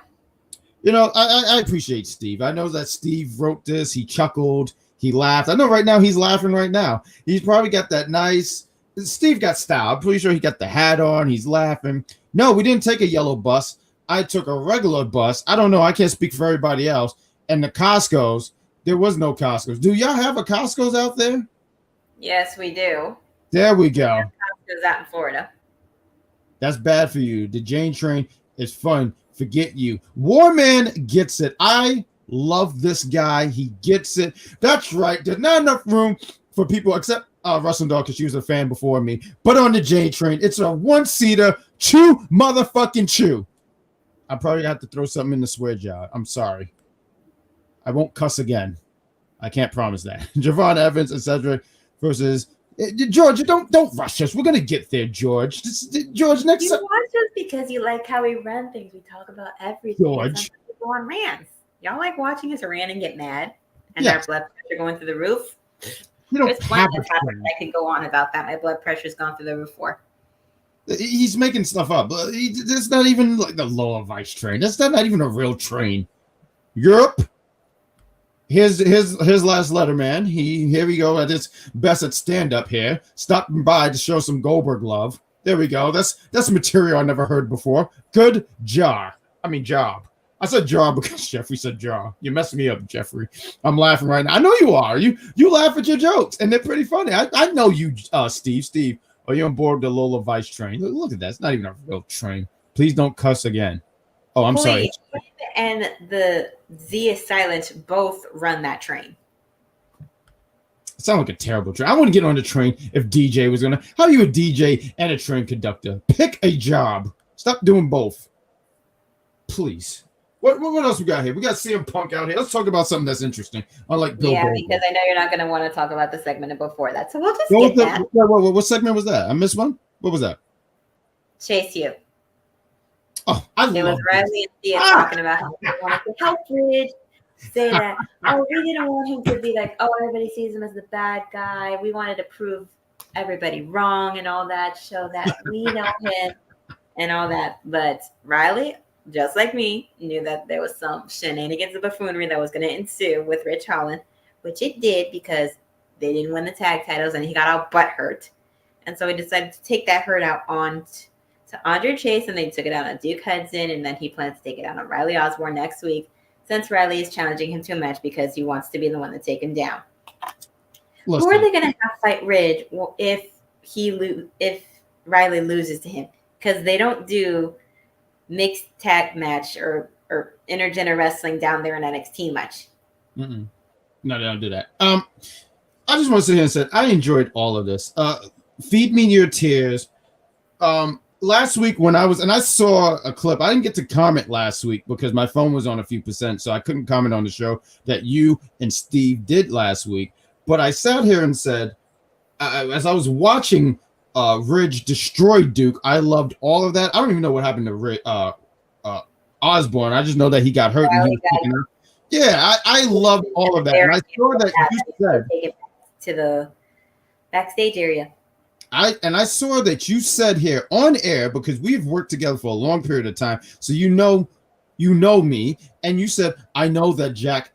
You know, I appreciate Steve. I know that Steve wrote this. He chuckled. He laughed. I know right now he's laughing right now. He's probably got that nice. Steve got style. I'm pretty sure he got the hat on. He's laughing. No, we didn't take a yellow bus. I took a regular bus. I don't know. I can't speak for everybody else. And the Costco's, there was no Costco's. Do y'all have a Costco's out there? Yes, we do. There we go. Costco's out in Florida. That's bad for you. The Jane train is fun. Forget you. Warman gets it. I love this guy. He gets it. That's right. There's not enough room for people except Russell Dog because she was a fan before me. But on the Jane train, it's a one-seater. Chew motherfucking chew. I probably have to throw something in the swear jar. I'm sorry. I won't cuss again. I can't promise that. Javon Evans and Cedric versus George. Don't rush us. We're gonna get there, George. George, next. You watch us because you like how we run things. We talk about everything. George, we go on rants. Y'all like watching us rant and get mad, and yes. Our blood pressure going through the roof. You don't There's plenty of times I can go on about that. My blood pressure's gone through the roof for. He's making stuff up. It's not even like the Lola Vice train. That's not even a real train. Europe. His last letter, man. Here we go at his best at stand up here. Stopping by to show some Goldberg love. There we go. That's material I never heard before. Good job. I said jar because Jeffrey said jar. You messed me up, Jeffrey. I'm laughing right now. I know you are. You laugh at your jokes, and they're pretty funny. I know you, Steve. Steve, are you on board the Lola Vice train? Look at that. It's not even a real train. Please don't cuss again. Oh, I'm sorry. And the Z is silent both run that train. It sounds like a terrible train. I wouldn't get on the train if DJ was gonna. How are you a DJ and a train conductor? Pick a job. Stop doing both. Please. What else we got here? We got CM Punk out here. Let's talk about something that's interesting. Unlike Bill Goldberg. Because I know you're not going to want to talk about the segment before that. So we'll just get that. What segment was that? I missed one? What was that? Chase You. Oh, it was Riley and Thea talking about how they wanted to help Ridge. Say that, we didn't want him to be like, everybody sees him as the bad guy. We wanted to prove everybody wrong and all that, show that we know him and all that. But Riley, just like me, knew that there was some shenanigans of buffoonery that was going to ensue with Rich Holland, which it did because they didn't win the tag titles and he got all butthurt. And so he decided to take that hurt out on to Andre Chase, and they took it out on Duke Hudson, and then he plans to take it out on Riley Osborne next week since Riley is challenging him to a match because he wants to be the one to take him down. Who are they going to have fight Ridge if Riley loses to him? Because they don't do mixed tag match or intergender wrestling down there in NXT much. Mm-mm. No, they don't do that. I just want to sit here and say I enjoyed all of this. Feed me your tears. Last week when I saw a clip, I didn't get to comment last week because my phone was on a few percent, so I couldn't comment on the show that you and Steve did last week. But I sat here and said, as I was watching Ridge destroy Duke, I loved all of that. I don't even know what happened to Osborne. I just know that he got hurt. Yeah, I loved all of that. And I saw that you said take it to the backstage area. I saw that you said here on air, because we've worked together for a long period of time, so you know me, and you said, I know that Jack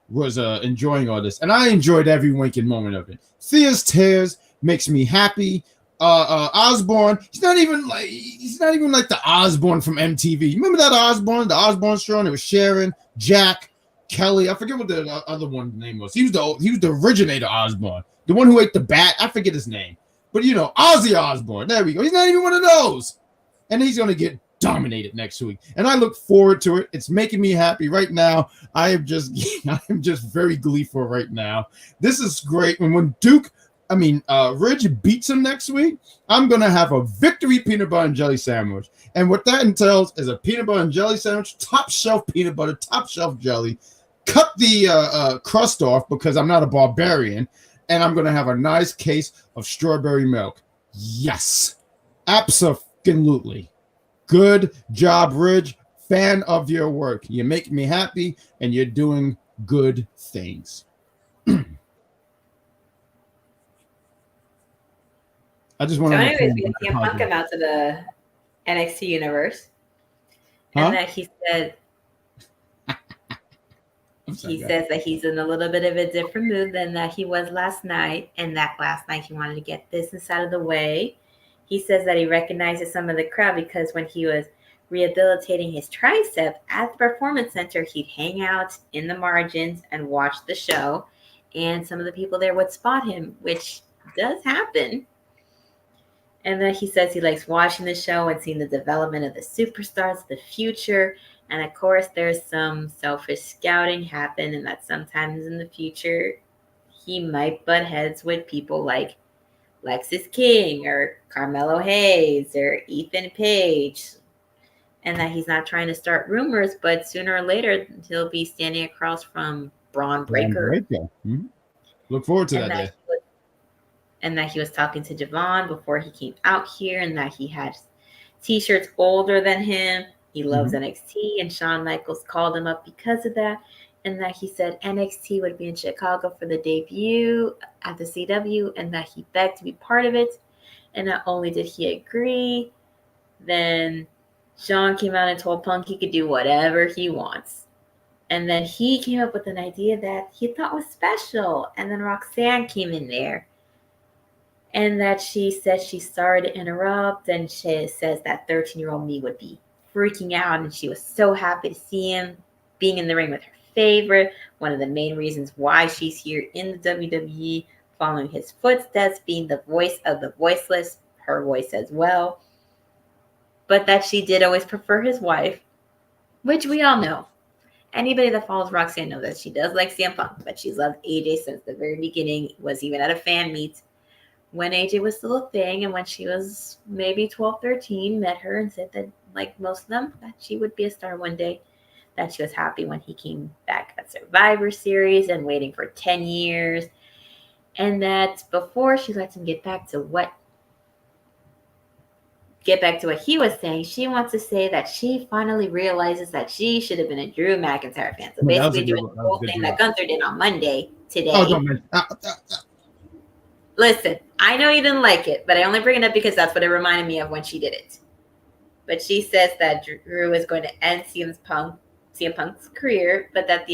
was enjoying all this, and I enjoyed every winking moment of it. Thea's tears makes me happy. Osborne, he's not even like the Osborne from MTV. You remember that Osborne, the Osborne show? And it was Sharon, Jack, Kelly. I forget what the other one's name was. He was the originator Osborne, the one who ate the bat. I forget his name, but you know, Ozzy Osbourne. There we go. He's not even one of those, and he's gonna get dominated next week, and I look forward to it. It's making me happy right now. I am just very gleeful right now. This is great. And when Ridge beats him next week, I'm gonna have a victory peanut butter and jelly sandwich, and what that entails is a peanut butter and jelly sandwich, top shelf peanut butter, top shelf jelly. Cut the crust off because I'm not a barbarian, and I'm gonna have a nice case of strawberry milk. Yes, absolutely. Good job, Ridge. Fan of your work. You make me happy, and you're doing good things. I just want So to. anyways, we had CM Punk come out to the NXT universe, and that he said says that he's in a little bit of a different mood than that he was last night, and that last night he wanted to get business out of the way. He says that he recognizes some of the crowd because when he was rehabilitating his tricep at the Performance Center, he'd hang out in the margins and watch the show, and some of the people there would spot him, which does happen. And then he says he likes watching the show and seeing the development of the superstars of the future. And of course, there's some selfish scouting happen, and that sometimes in the future, he might butt heads with people like Lexis King or Carmelo Hayes or Ethan Page. And that he's not trying to start rumors, but sooner or later, he'll be standing across from Braun Breaker. Mm-hmm. Look forward to that day. And that he was talking to Javon before he came out here, and that he had t-shirts older than him. He loves NXT, and Shawn Michaels called him up because of that. And that he said NXT would be in Chicago for the debut at the CW, and that he begged to be part of it. And not only did he agree, then Shawn came out and told Punk he could do whatever he wants. And then he came up with an idea that he thought was special. And then Roxanne came in there. And that she said she's sorry to interrupt, and she says that 13-year-old me would be freaking out, and she was so happy to see him being in the ring with her favorite, one of the main reasons why she's here in the WWE, following his footsteps, being the voice of the voiceless, her voice as well. But that she did always prefer his wife, which we all know. Anybody that follows Roxanne knows that she does like CM Punk, but she's loved AJ since the very beginning, was even at a fan meet when AJ was still a thing, and when she was maybe 12, 13, met her and said that, like most of them, that she would be a star one day, that she was happy when he came back at Survivor Series and waiting for 10 years, and that before she lets him get back to what he was saying, she wants to say that she finally realizes that she should have been a Drew McIntyre fan. So basically doing the whole thing that Gunther did on Monday today. Listen, I know you didn't like it, but I only bring it up because that's what it reminded me of when she did it. But she says that Drew is going to end CM Punk's career, but that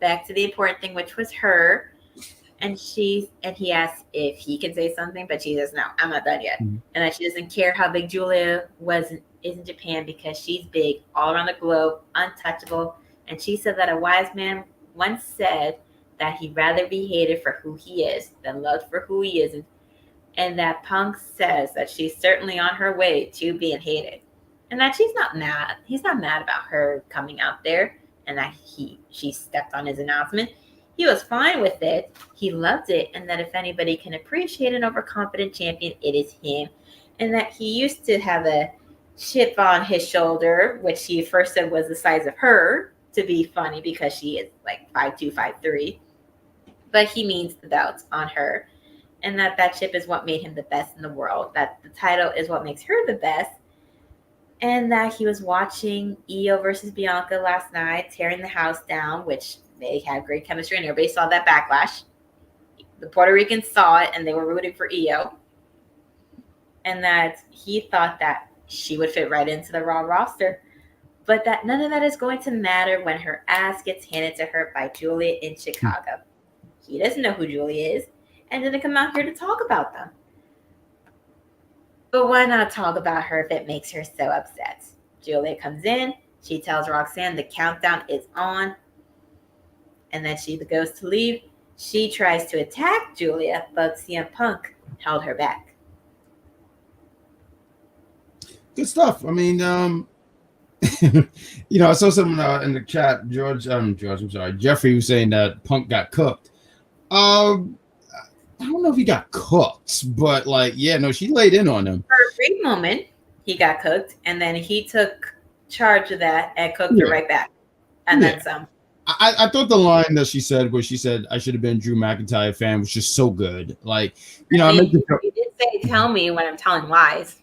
back to the important thing, which was her. And he asks if he can say something, but she says, no, I'm not done yet. Mm-hmm. And that she doesn't care how big Julia is in Japan because she's big all around the globe, untouchable. And she said that a wise man once said that he'd rather be hated for who he is than loved for who he isn't. And that Punk says that she's certainly on her way to being hated. And that she's not mad. He's not mad about her coming out there, and that she stepped on his announcement. He was fine with it. He loved it. And that if anybody can appreciate an overconfident champion, it is him. And that he used to have a chip on his shoulder, which he first said was the size of her, to be funny because she is like 5'2", 5'3". But he means the belts on her. And that chip is what made him the best in the world. That the title is what makes her the best. And that he was watching Io versus Bianca last night, tearing the house down, which they had great chemistry, and everybody saw that backlash. the Puerto Ricans saw it and they were rooting for Io, and that he thought that she would fit right into the Raw roster, but that none of that is going to matter when her ass gets handed to her by Julia in Chicago. He doesn't know who Julia is and didn't come out here to talk about them. But why not talk about her if it makes her so upset? Julia comes in. She tells Roxanne the countdown is on. And then she goes to leave. She tries to attack Julia, but CM Punk held her back. Good stuff. I mean, you know, I saw something in the chat. Jeffrey was saying that Punk got cooked. I don't know if he got cooked, but like, yeah, no, she laid in on him. For a brief moment, he got cooked, and then he took charge of that and cooked her right back. And then some. I thought the line that she said, where she said, "I should have been Drew McIntyre fan," was just so good. Like, you know, he did say, "Tell me when I'm telling lies."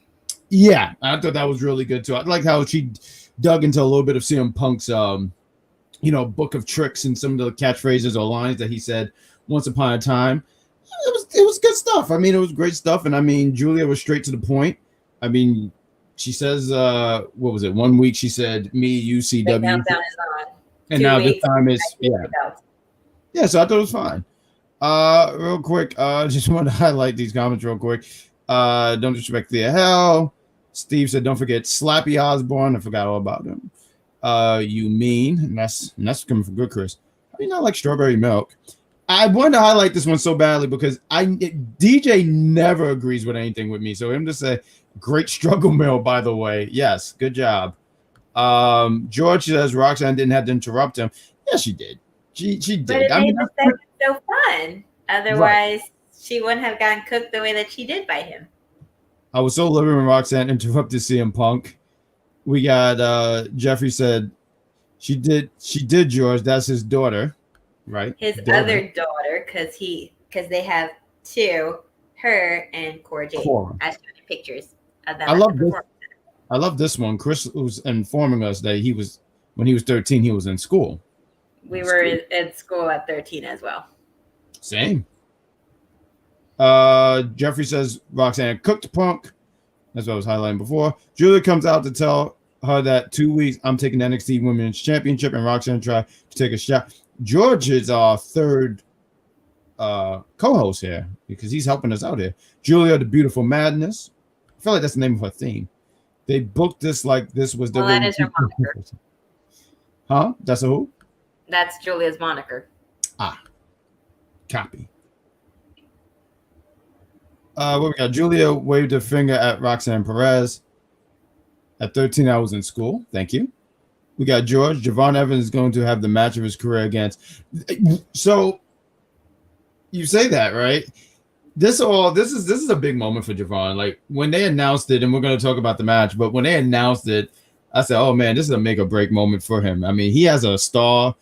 Yeah, I thought that was really good too. I like how she dug into a little bit of CM Punk's, you know, book of tricks and some of the catchphrases or lines that he said once upon a time. It was good stuff. I mean, it was great stuff, and I mean, Julia was straight to the point. I mean, she says, what was it? 1 week she said, "Me, you, CW," the countdown is on. And now this time is yeah. So I thought it was fine. Real quick, just want to highlight these comments real quick. Don't disrespect the hell. Steve said, "Don't forget Slappy Osborne." I forgot all about him. You mean, and that's coming from good Chris. I mean, not like strawberry milk. I wanted to highlight this one so badly because DJ never agrees with anything with me. So him to say, "Great struggle mail," by the way. Yes, good job. George says Roxanne didn't have to interrupt him. Yes, she did. She did. But it made the segment so fun. Otherwise, she wouldn't have gotten cooked the way that she did by him. I was so livid when Roxanne interrupted CM Punk. We got Jeffrey said she did, George. That's his daughter, right? His other daughter, because they have two, her and Cora Jade. I showed you pictures of them. I love this one. Chris was informing us that when he was 13, he was in school. We were in school at 13 as well. Same. Jeffrey says Roxanne cooked Punk. That's what I was highlighting before. Julia comes out to tell her that 2 weeks I'm taking the NXT Women's Championship, and Roxanne tried to take a shot. George is our third co-host here because he's helping us out here. Julia, the Beautiful Madness. I feel like that's the name of her theme. They booked this like this was the. Well, that is her moniker. Huh? That's a who? That's Julia's moniker. Copy. What we got? Julia waved her finger at Roxanne Perez. At 13, I was in school. Thank you. We got George. Javon Evans is going to have the match of his career against. So you say that, right? This is a big moment for Javon. Like when they announced it, and we're going to talk about the match, but when they announced it, I said, "Oh man, this is a make or break moment for him." I mean, he has a star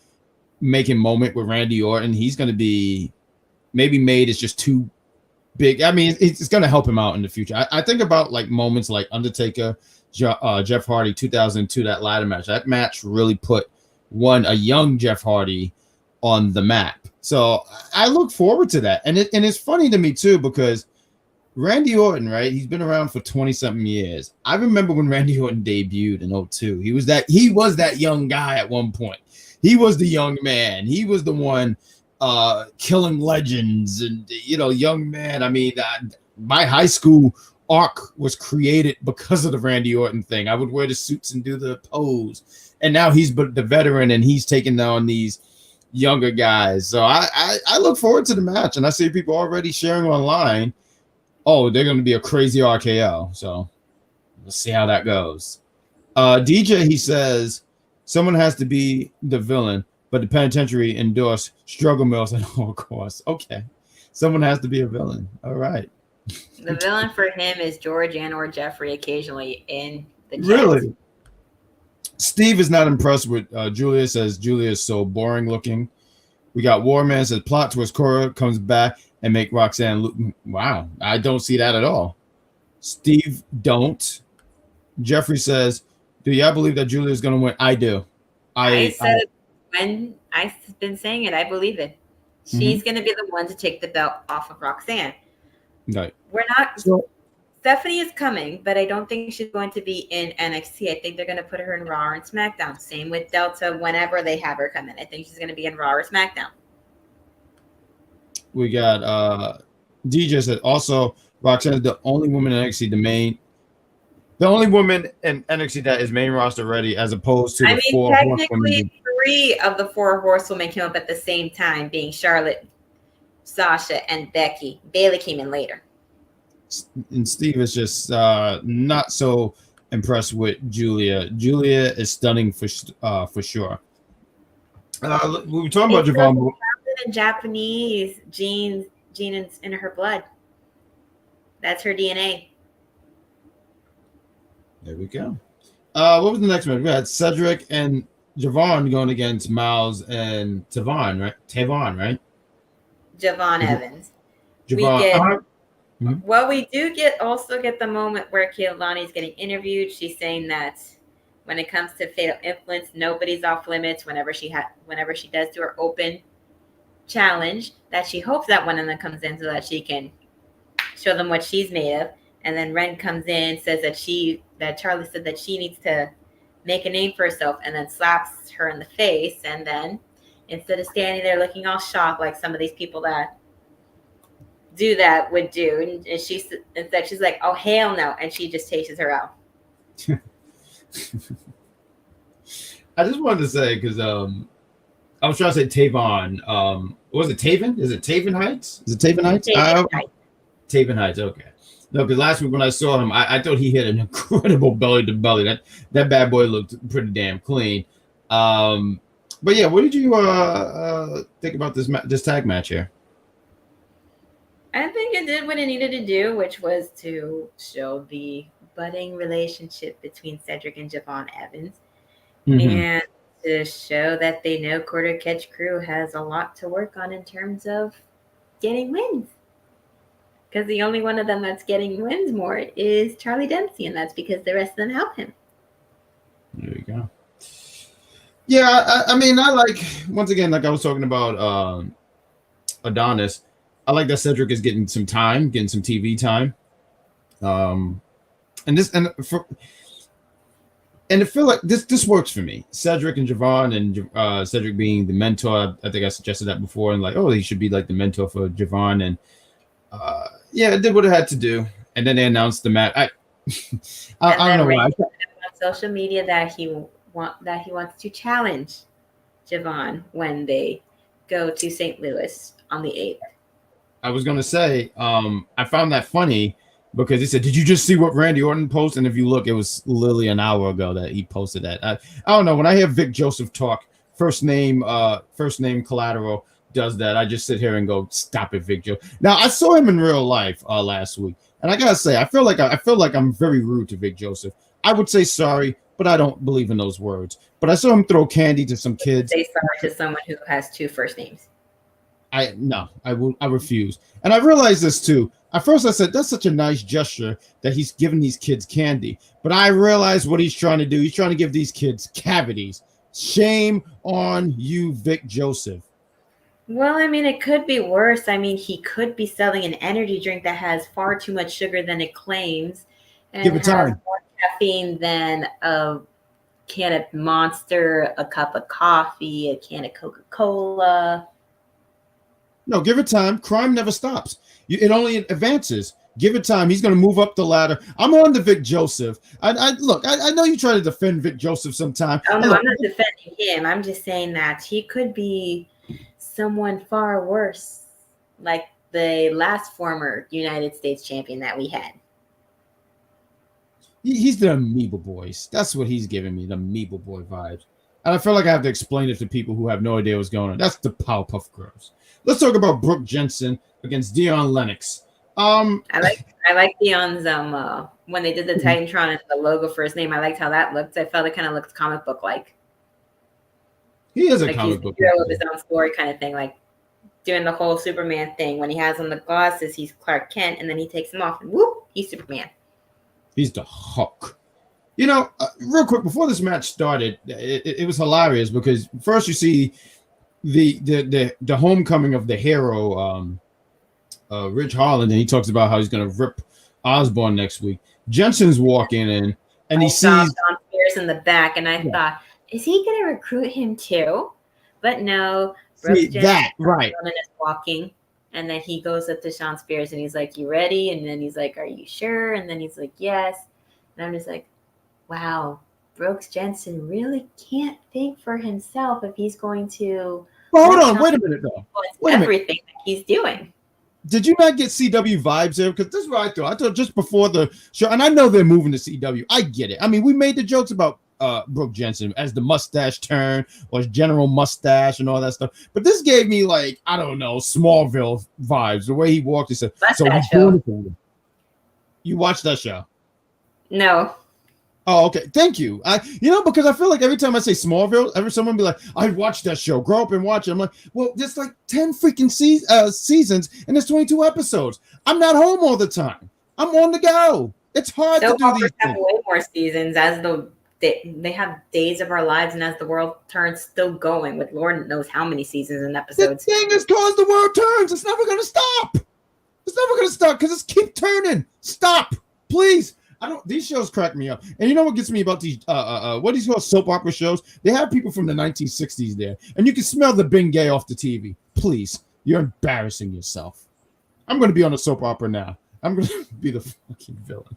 making moment with Randy Orton. He's going to be maybe made as just too big. I mean, it's going to help him out in the future. I think about like moments like Undertaker, Jeff Hardy, 2002, that ladder match. That match really put a young Jeff Hardy on the map. So I look forward to that. And it's funny to me too, because Randy Orton, right? He's been around for 20-something years. I remember when Randy Orton debuted in 2002. He was that young guy at one point. He was the young man. He was the one killing legends and, you know, young man. I mean, my high school arc was created because of the Randy Orton thing. I would wear the suits and do the pose. And now he's the veteran and he's taking on these younger guys. So I look forward to the match, and I see people already sharing online. Oh, they're going to be a crazy RKO. So we'll see how that goes. DJ, he says, someone has to be the villain, but the penitentiary endorsed struggle mills at all costs. Okay. Someone has to be a villain. All right. The villain for him is George and or Jeffrey occasionally in the chat. Really? Steve is not impressed with Julia. Says Julia is so boring looking. We got Warman says plot twist. Cora comes back and make Roxanne look. Wow, I don't see that at all. Steve, don't. Jeffrey says, do y'all believe that Julia is going to win? I do. I said when I've been saying it, I believe it. She's going to be the one to take the belt off of Roxanne. Right. We're not. So, Stephanie is coming, but I don't think she's going to be in NXT. I think they're going to put her in Raw and SmackDown. Same with Delta whenever they have her come in. I think she's going to be in Raw or SmackDown. we got DJ said also Roxanne is the only woman in NXT, the only woman in NXT that is main roster ready, as opposed to the four technically 3 of the 4 horsewomen came up at the same time, being Charlotte, Sasha, and Becky. Bayley came in later. And Steve is just not so impressed with Julia. Julia is stunning for sure. We were talking about Javon. In Japanese, Jean is in her blood. That's her DNA. There we go. What was the next match? We had Cedric and Javon going against Myles and Tavion, right? Javon Evans. Javon. Well, we do get the moment where Kehlani is getting interviewed. She's saying that when it comes to fatal influence, nobody's off limits. Whenever she does do her open challenge, that she hopes that one of them comes in so that she can show them what she's made of. And then Ren comes in, says that Charlie said that she needs to make a name for herself, and then slaps her in the face. And then instead of standing there looking all shocked like some of these people that do that would do, and she's like, oh hell no, and she just chases her out. I just wanted to say, because I was trying to say Tavion. Was it Tavion? Is it Tavion Heights? Tavion Heights. Okay. No, because last week when I saw him, I thought he hit an incredible belly to belly. That bad boy looked pretty damn clean. But yeah, what did you think about this tag match here? I think it did what it needed to do, which was to show the budding relationship between Cedric and Javon Evans, and to show that they know Quarter Catch Crew has a lot to work on in terms of getting wins. Because the only one of them that's getting wins more is Charlie Dempsey, and that's because the rest of them help him. There you go. Yeah, I mean, I like, once again, like I was talking about Adonis, I like that Cedric is getting some TV time. And I feel like this works for me. Cedric and Javon, and Cedric being the mentor. I think I suggested that before, and like, oh, he should be like the mentor for Javon, and yeah, it did what it had to do. And then they announced the match. I don't know why. On social media that he wants to challenge Javon when they go to St. Louis on the 8th. I was gonna say, I found that funny because he said, "Did you just see what Randy Orton posted?" And if you look, it was literally an hour ago that he posted that. I don't know. When I hear Vic Joseph talk, first name Collateral does that, I just sit here and go, "Stop it, Vic Joseph." Now I saw him in real life last week, and I gotta say, I feel like I'm very rude to Vic Joseph. I would say sorry, but I don't believe in those words. But I saw him throw candy to some kids. Say sorry to someone who has 2 first names. I refuse. And I realized this too. At first I said, that's such a nice gesture that he's giving these kids candy. But I realized what he's trying to do. He's trying to give these kids cavities. Shame on you, Vic Joseph. Well, I mean, it could be worse. I mean, he could be selling an energy drink that has far too much sugar than it claims. And give it time. More caffeine than a can of Monster, a cup of coffee, a can of Coca-Cola. No, give it time. Crime never stops. It only advances. Give it time. He's going to move up the ladder. I'm on to Vic Joseph. I know you try to defend Vic Joseph sometime. Oh, no, I'm not defending him. I'm just saying that he could be someone far worse, like the last former United States champion that we had. He's the Amoeba Boys. That's what he's giving me, the Amoeba Boy vibes. And I feel like I have to explain it to people who have no idea what's going on. That's the Powerpuff Girls. Let's talk about Brooke Jensen against Dion Lennox. I like Dion's when they did the Titantron and the logo for his name. I liked how that looked. I felt it kind of looked comic book like. He is a like comic book. He's the hero of his own story kind of thing, like doing the whole Superman thing. When he has on the glasses, he's Clark Kent, and then he takes them off, and whoop, he's Superman. He's the Hulk. You know, real quick, before this match started, it was hilarious because first you see the homecoming of the hero, Rich Harlan, and he talks about how he's gonna rip Osborne next week. Jensen's walking in, and he sees Sean Spears in the back, and I thought, is he gonna recruit him too? But no, see, that right. Is walking, and then he goes up to Sean Spears, and he's like, "You ready?" And then he's like, "Are you sure?" And then he's like, "Yes." And I'm just like, wow, Brooks Jensen really can't think for himself if he's going to. Well, hold on, wait a minute though. Everything that he's doing. Did you not get CW vibes there? Because this is what I thought. I thought just before the show, and I know they're moving to CW. I get it. I mean, we made the jokes about Brooke Jensen as the mustache turn or General Mustache and all that stuff. But this gave me like, I don't know, Smallville vibes. The way he walked, he said, "So we're doing it." You watched that show? No. Oh, okay. Thank you. Because I feel like every time I say Smallville, someone be like, I watched that show. Grow up and watch it. I'm like, well, there's like 10 freaking seasons and there's 22 episodes. I'm not home all the time. I'm on the go. It's hard to do these things. Way more seasons as they have Days of Our Lives, and as the world turns, still going with Lord knows how many seasons and episodes. The thing is, cause the world turns. It's never gonna stop. It's never gonna stop because it's keep turning. Stop, please. These shows crack me up. And you know what gets me about these what these called soap opera shows? They have people from the 1960s there, and you can smell the being gay off the TV. Please, you're embarrassing yourself. I'm going to be on a soap opera now. I'm going to be the fucking villain.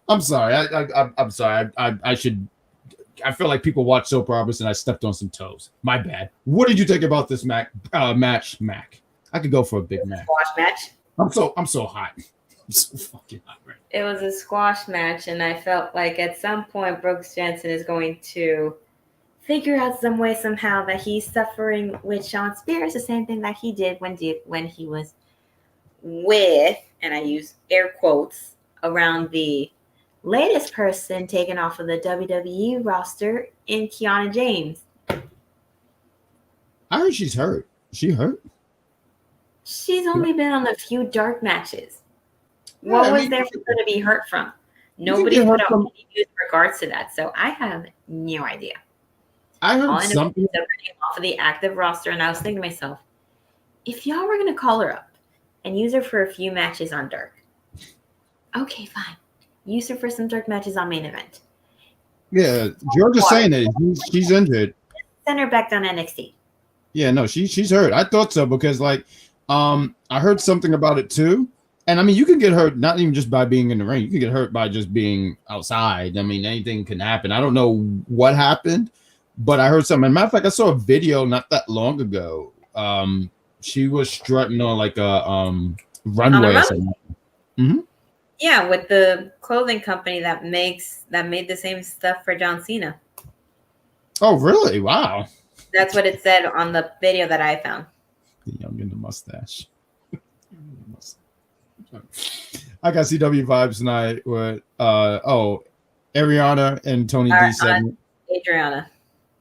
I'm sorry. I'm sorry. I feel like people watch soap operas and I stepped on some toes. My bad. What did you think about this match, Mac? I could go for a big match. Squash match. I'm so hot. I'm so fucking hot right now. It was a squash match, and I felt like at some point Brooks Jensen is going to figure out some way somehow that he's suffering with Sean Spears, the same thing that he did when he was with, and I use air quotes around the latest person taken off of the WWE roster in Kiana James. I heard she's hurt. Is she hurt? She's only been on a few dark matches. What was there for her to be hurt from? Nobody put out any news in regards to that, so I have no idea. I heard something off of the active roster, and I was thinking to myself, if y'all were going to call her up and use her for a few matches on Dark, okay, fine. Use her for some Dark matches on Main Event. Yeah, George is saying that she's injured. Send her back down to NXT. Yeah, no, she's hurt. I thought so because I heard something about it too. And I mean, you can get hurt not even just by being in the ring. You can get hurt by just being outside. I mean, anything can happen. I don't know what happened, but I heard something. As a matter of fact, I saw a video not that long ago. She was strutting on like a runway or something. Mm-hmm. Yeah, with the clothing company that made the same stuff for John Cena. Oh, really? Wow. That's what it said on the video that I found. The young and the mustache. I got CW vibes tonight with Ariana and Tony D segment.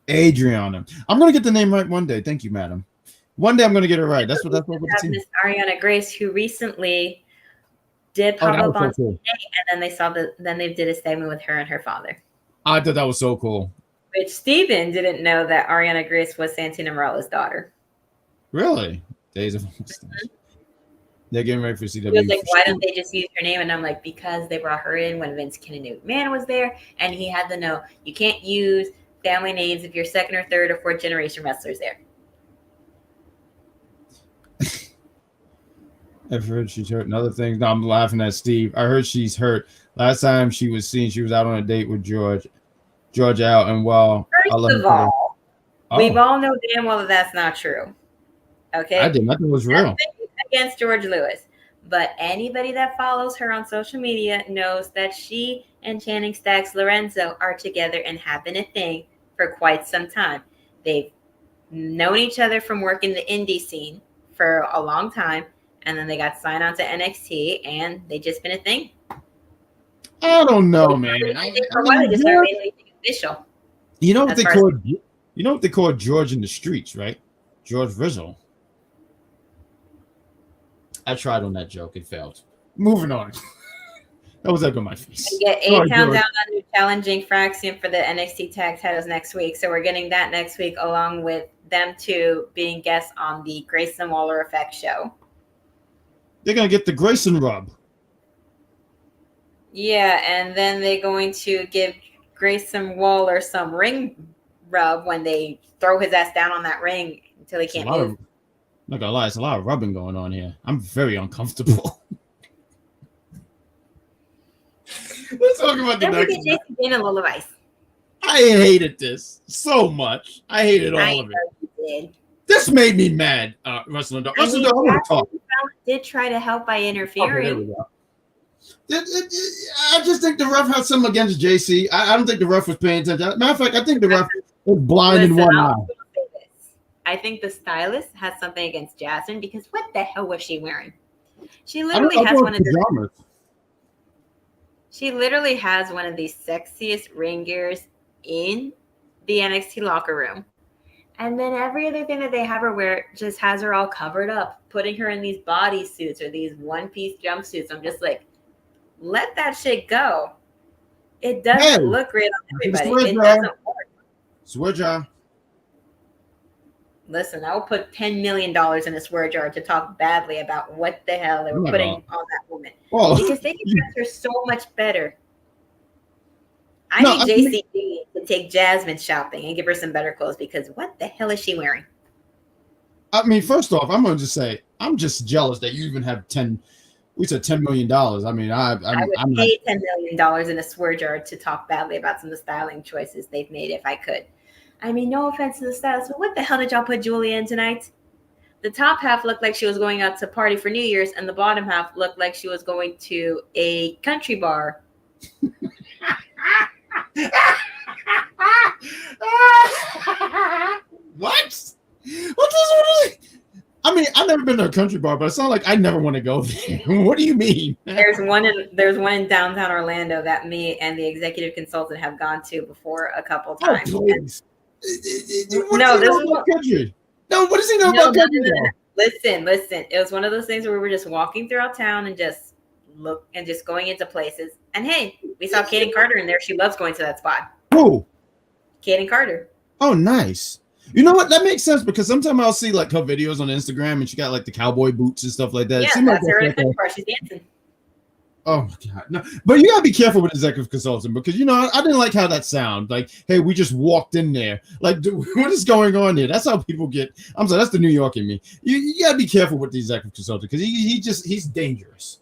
Adriana. I'm gonna get the name right one day. Thank you, madam. One day I'm gonna get it right. That's what Miss Ariana Grace, who recently did pop up on TV, and then they did a segment with her and her father. I thought that was so cool. Which Steven didn't know that Ariana Grace was Santina Morella's daughter. Really? Days of They're getting ready for CW. He was like, why don't they just use her name? And I'm like, because they brought her in when Vince McMahon was there, and he had to know you can't use family names if you're second or third or fourth generation wrestlers there. I've heard she's hurt. Another thing, no, I'm laughing at Steve. I heard she's hurt. Last time she was seen, she was out on a date with George out, and First of all, we've all know damn well that that's not true. Okay? I didn't. I think it was real. Against George Lewis. But anybody that follows her on social media knows that she and Channing Staggs Lorenzo are together and have been a thing for quite some time. They've known each other from working the indie scene for a long time, and then they got signed on to NXT, and they just been a thing. I don't know, man. Official. You know what they call George in the streets, right? George Rizzo. I tried on that joke. It failed. Moving on. That was like on my face. We get Sorry, A-Town George. Down Under challenging Fraxium for the NXT Tag Titles next week. So we're getting that next week, along with them two being guests on the Grayson Waller Effect show. They're gonna get the Grayson rub. Yeah, and then they're going to give Grayson Waller some ring rub when they throw his ass down on that ring until he can't move. Not gonna lie, it's a lot of rubbing going on here. I'm very uncomfortable. Let's talk about the Then we next get Jacy Jayne and Lola Vice. I hated this so much. I hated all of it. You did. This made me mad, Wrestling Dog. Wrestling Dog, I want to talk. Did try to help by Okay, there interfering. we go. I just think the ref had something against JC. I don't think the ref was paying attention. Matter of fact, I think the ref was blind in one eye. I think the stylist has something against Jasmine because what the hell was she wearing? She literally has one of the. She literally has one of the sexiest ring gears in the NXT locker room. And then every other thing that they have her wear just has her all covered up, putting her in these bodysuits or these one-piece jumpsuits. I'm just like, let that shit go. It doesn't look great on everybody. It doesn't work. Swear jar. Listen, I will put $10 million in a swear jar to talk badly about what the hell they were putting on that woman. Because they can dress her so much better. I need Jacy Jayne to take Jasmine shopping and give her some better clothes because what the hell is she wearing? I mean, first off, I'm going to just say, I'm just jealous that you even have $10 million. I mean, I would pay $10 million in a swear jar to talk badly about some of the styling choices they've made if I could. I mean, no offense to the stylist, but what the hell did y'all put Julia in tonight? The top half looked like she was going out to party for New Year's, and the bottom half looked like she was going to a country bar. What? I mean, I've never been to a country bar, but it's not like I never want to go there. What do you mean? There's one in downtown Orlando that me and the executive consultant have gone to before a couple times. Oh, please. What does he know about country? No. Listen. It was one of those things where we were just walking throughout town and just going into places. And hey, we saw Kaden Carter in there. She loves going to that spot. Who? Kaden Carter. Oh, nice. You know what? That makes sense because sometimes I'll see like her videos on Instagram and she got like the cowboy boots and stuff like that. Yeah, that's her at the bar. She's dancing. Oh my God. No, but you gotta be careful with executive consultant because I didn't like how that sound. Like, hey, we just walked in there. Like, what is going on here? That's how people get. I'm sorry, that's the New York in me. You gotta be careful with the executive consultant because he's dangerous.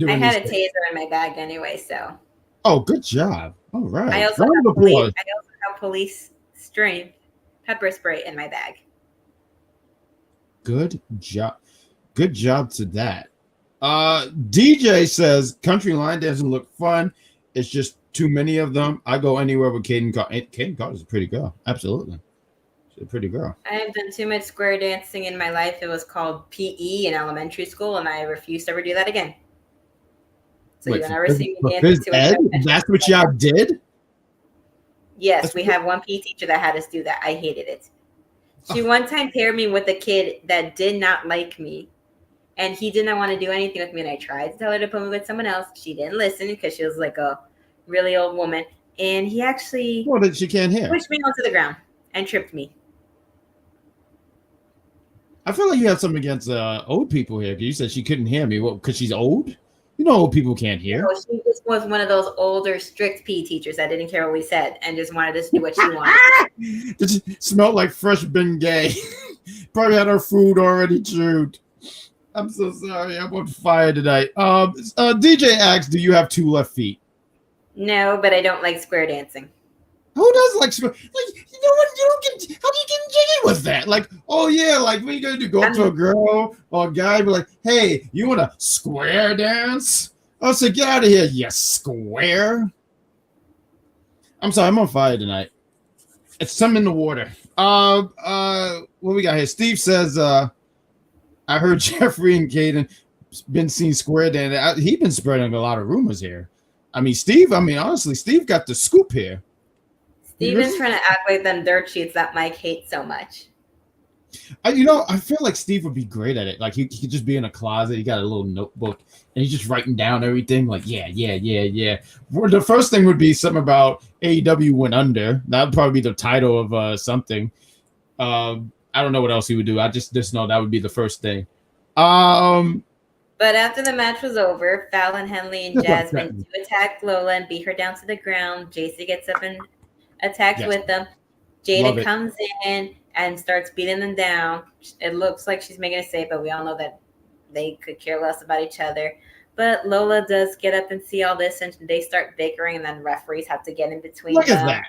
I had a taser in my bag anyway, so. Oh, good job. All right. I also have police strength pepper spray in my bag. Good job. Good job to that. DJ says country line doesn't look fun. It's just too many of them. I go anywhere with Kaden Carter. Kaden Carter's a pretty girl. Absolutely. She's a pretty girl. I have done too much square dancing in my life. It was called PE in elementary school, and I refuse to ever do that again. So you'll never see me dancing to it. That's what y'all did? Yes, we have one PE teacher that had us do that. I hated it. She one time paired me with a kid that did not like me. And he did not want to do anything with me. And I tried to tell her to put me with someone else. She didn't listen because she was like a really old woman. And he actually she can't hear. Pushed me onto the ground and tripped me. I feel like you have something against old people here. You said she couldn't hear me. What? Because she's old? You know, old people can't hear. No, she just was one of those older, strict PE teachers that didn't care what we said and just wanted us to do what she wanted. Did she smell like fresh Bengay? Probably had her food already chewed. I'm so sorry. I'm on fire tonight. DJ asks, do you have 2 left feet? No, but I don't like square dancing. Who does like square? Like, you know what? You don't get. How do you get jiggy with that? Like, oh yeah, like what are you gonna do? Go up to a girl or a guy, be like, hey, you want to square dance? Oh, so get out of here, you square. I'm sorry, I'm on fire tonight. It's something in the water. What we got here? Steve says, I heard Jeffrey and Kaden been seen square dancing. He's been spreading a lot of rumors here. I mean, honestly, Steve got the scoop here. Steven's trying to act like them dirt sheets that Mike hates so much. I feel like Steve would be great at it. Like he could just be in a closet. He got a little notebook and he's just writing down everything. Like, yeah. Well, the first thing would be something about AEW went under. That would probably be the title of something. I don't know what else he would do. I just know that would be the first thing. But after the match was over, Fallon, Henley, and Jasmine do attack Lola and beat her down to the ground. Jacy gets up and attacks with them. Jada comes in and starts beating them down. It looks like she's making a save, but we all know that they could care less about each other. But Lola does get up and see all this, and they start bickering, and then referees have to get in between Look them.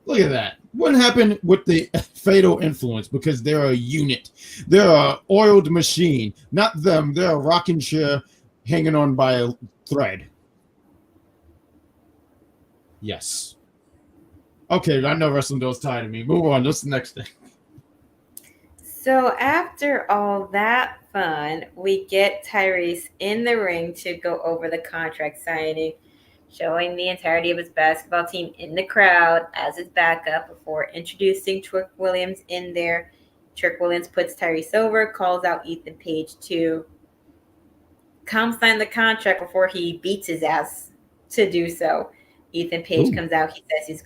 Look at that. What happened with the Fatal Influence? Because they're a unit. They're a oiled machine. Not them. They're a rocking chair hanging on by a thread. Yes. Okay, I know wrestling does tired of me. Move on. What's the next thing? So after all that fun, we get Tyrese in the ring to go over the contract signing, showing the entirety of his basketball team in the crowd as his backup before introducing Trick Williams in there. Trick Williams puts Tyrese over, calls out Ethan Page to come sign the contract before he beats his ass to do so. Ethan Page comes out. He says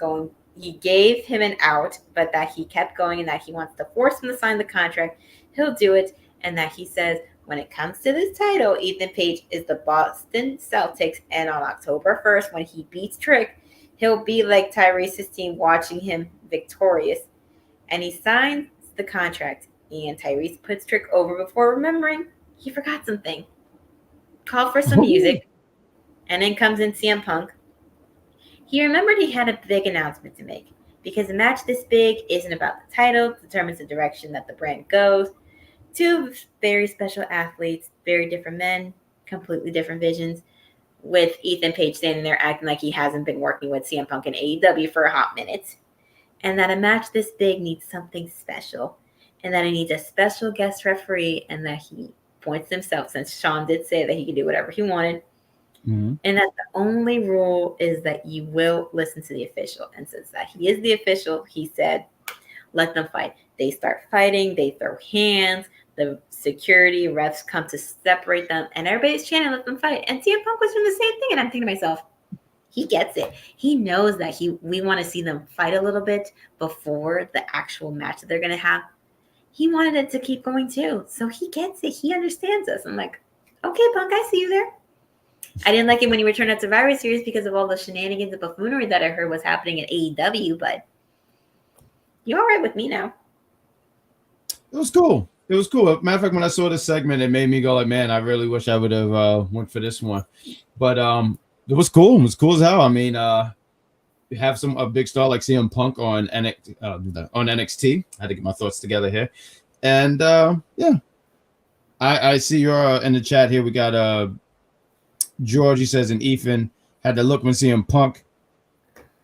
he gave him an out, but that he kept going and that he wants to force him to sign the contract. He'll do it. And that he says, when it comes to this title, Ethan Page is the Boston Celtics. And on October 1st, when he beats Trick, he'll be like Tyrese's team watching him victorious. And he signs the contract. And Tyrese puts Trick over before remembering he forgot something. Called for some music. And then comes in CM Punk. He remembered he had a big announcement to make because a match this big isn't about the title, it determines the direction that the brand goes. Two very special athletes, very different men, completely different visions, with Ethan Page standing there acting like he hasn't been working with CM Punk and AEW for a hot minute. And that a match this big needs something special, and that it needs a special guest referee, and that he points himself, since Sean did say that he could do whatever he wanted. Mm-hmm. And that the only rule is that you will listen to the official. And since that he is the official, he said, let them fight. They start fighting. They throw hands. The security refs come to separate them. And everybody's chanting, let them fight. And CM Punk was doing the same thing. And I'm thinking to myself, he gets it. He knows that we want to see them fight a little bit before the actual match that they're going to have. He wanted it to keep going too. So he gets it. He understands us. I'm like, okay, Punk, I see you there. I didn't like it when he returned at Survivor Series because of all the shenanigans and buffoonery that I heard was happening at AEW, but you're all right with me now. It was cool. Matter of fact, when I saw this segment, it made me go like, man, I really wish I would have went for this one. But it was cool. It was cool as hell. I mean, you have a big star like CM Punk on NXT. I had to get my thoughts together here. And yeah, I see you're in the chat here. We got George, he says, and Ethan had to look when CM Punk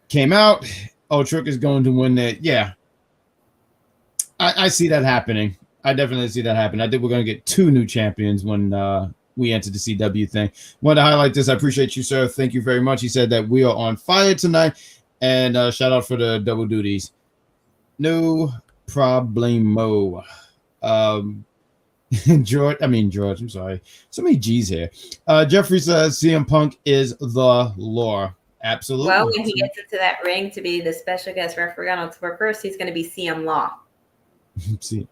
came out. Oh, Trick is going to win that. Yeah. I see that happening. I definitely see that happen. I think we're going to get 2 new champions when we enter the CW thing. Wanted to highlight this. I appreciate you, sir. Thank you very much. He said that we are on fire tonight. And shout out for the double duties. No problemo. George, I'm sorry. So many G's here. Jeffrey says CM Punk is the law. Absolutely. Well, when he gets into that ring to be the special guest referee on October 1st, he's going to be CM Law. See,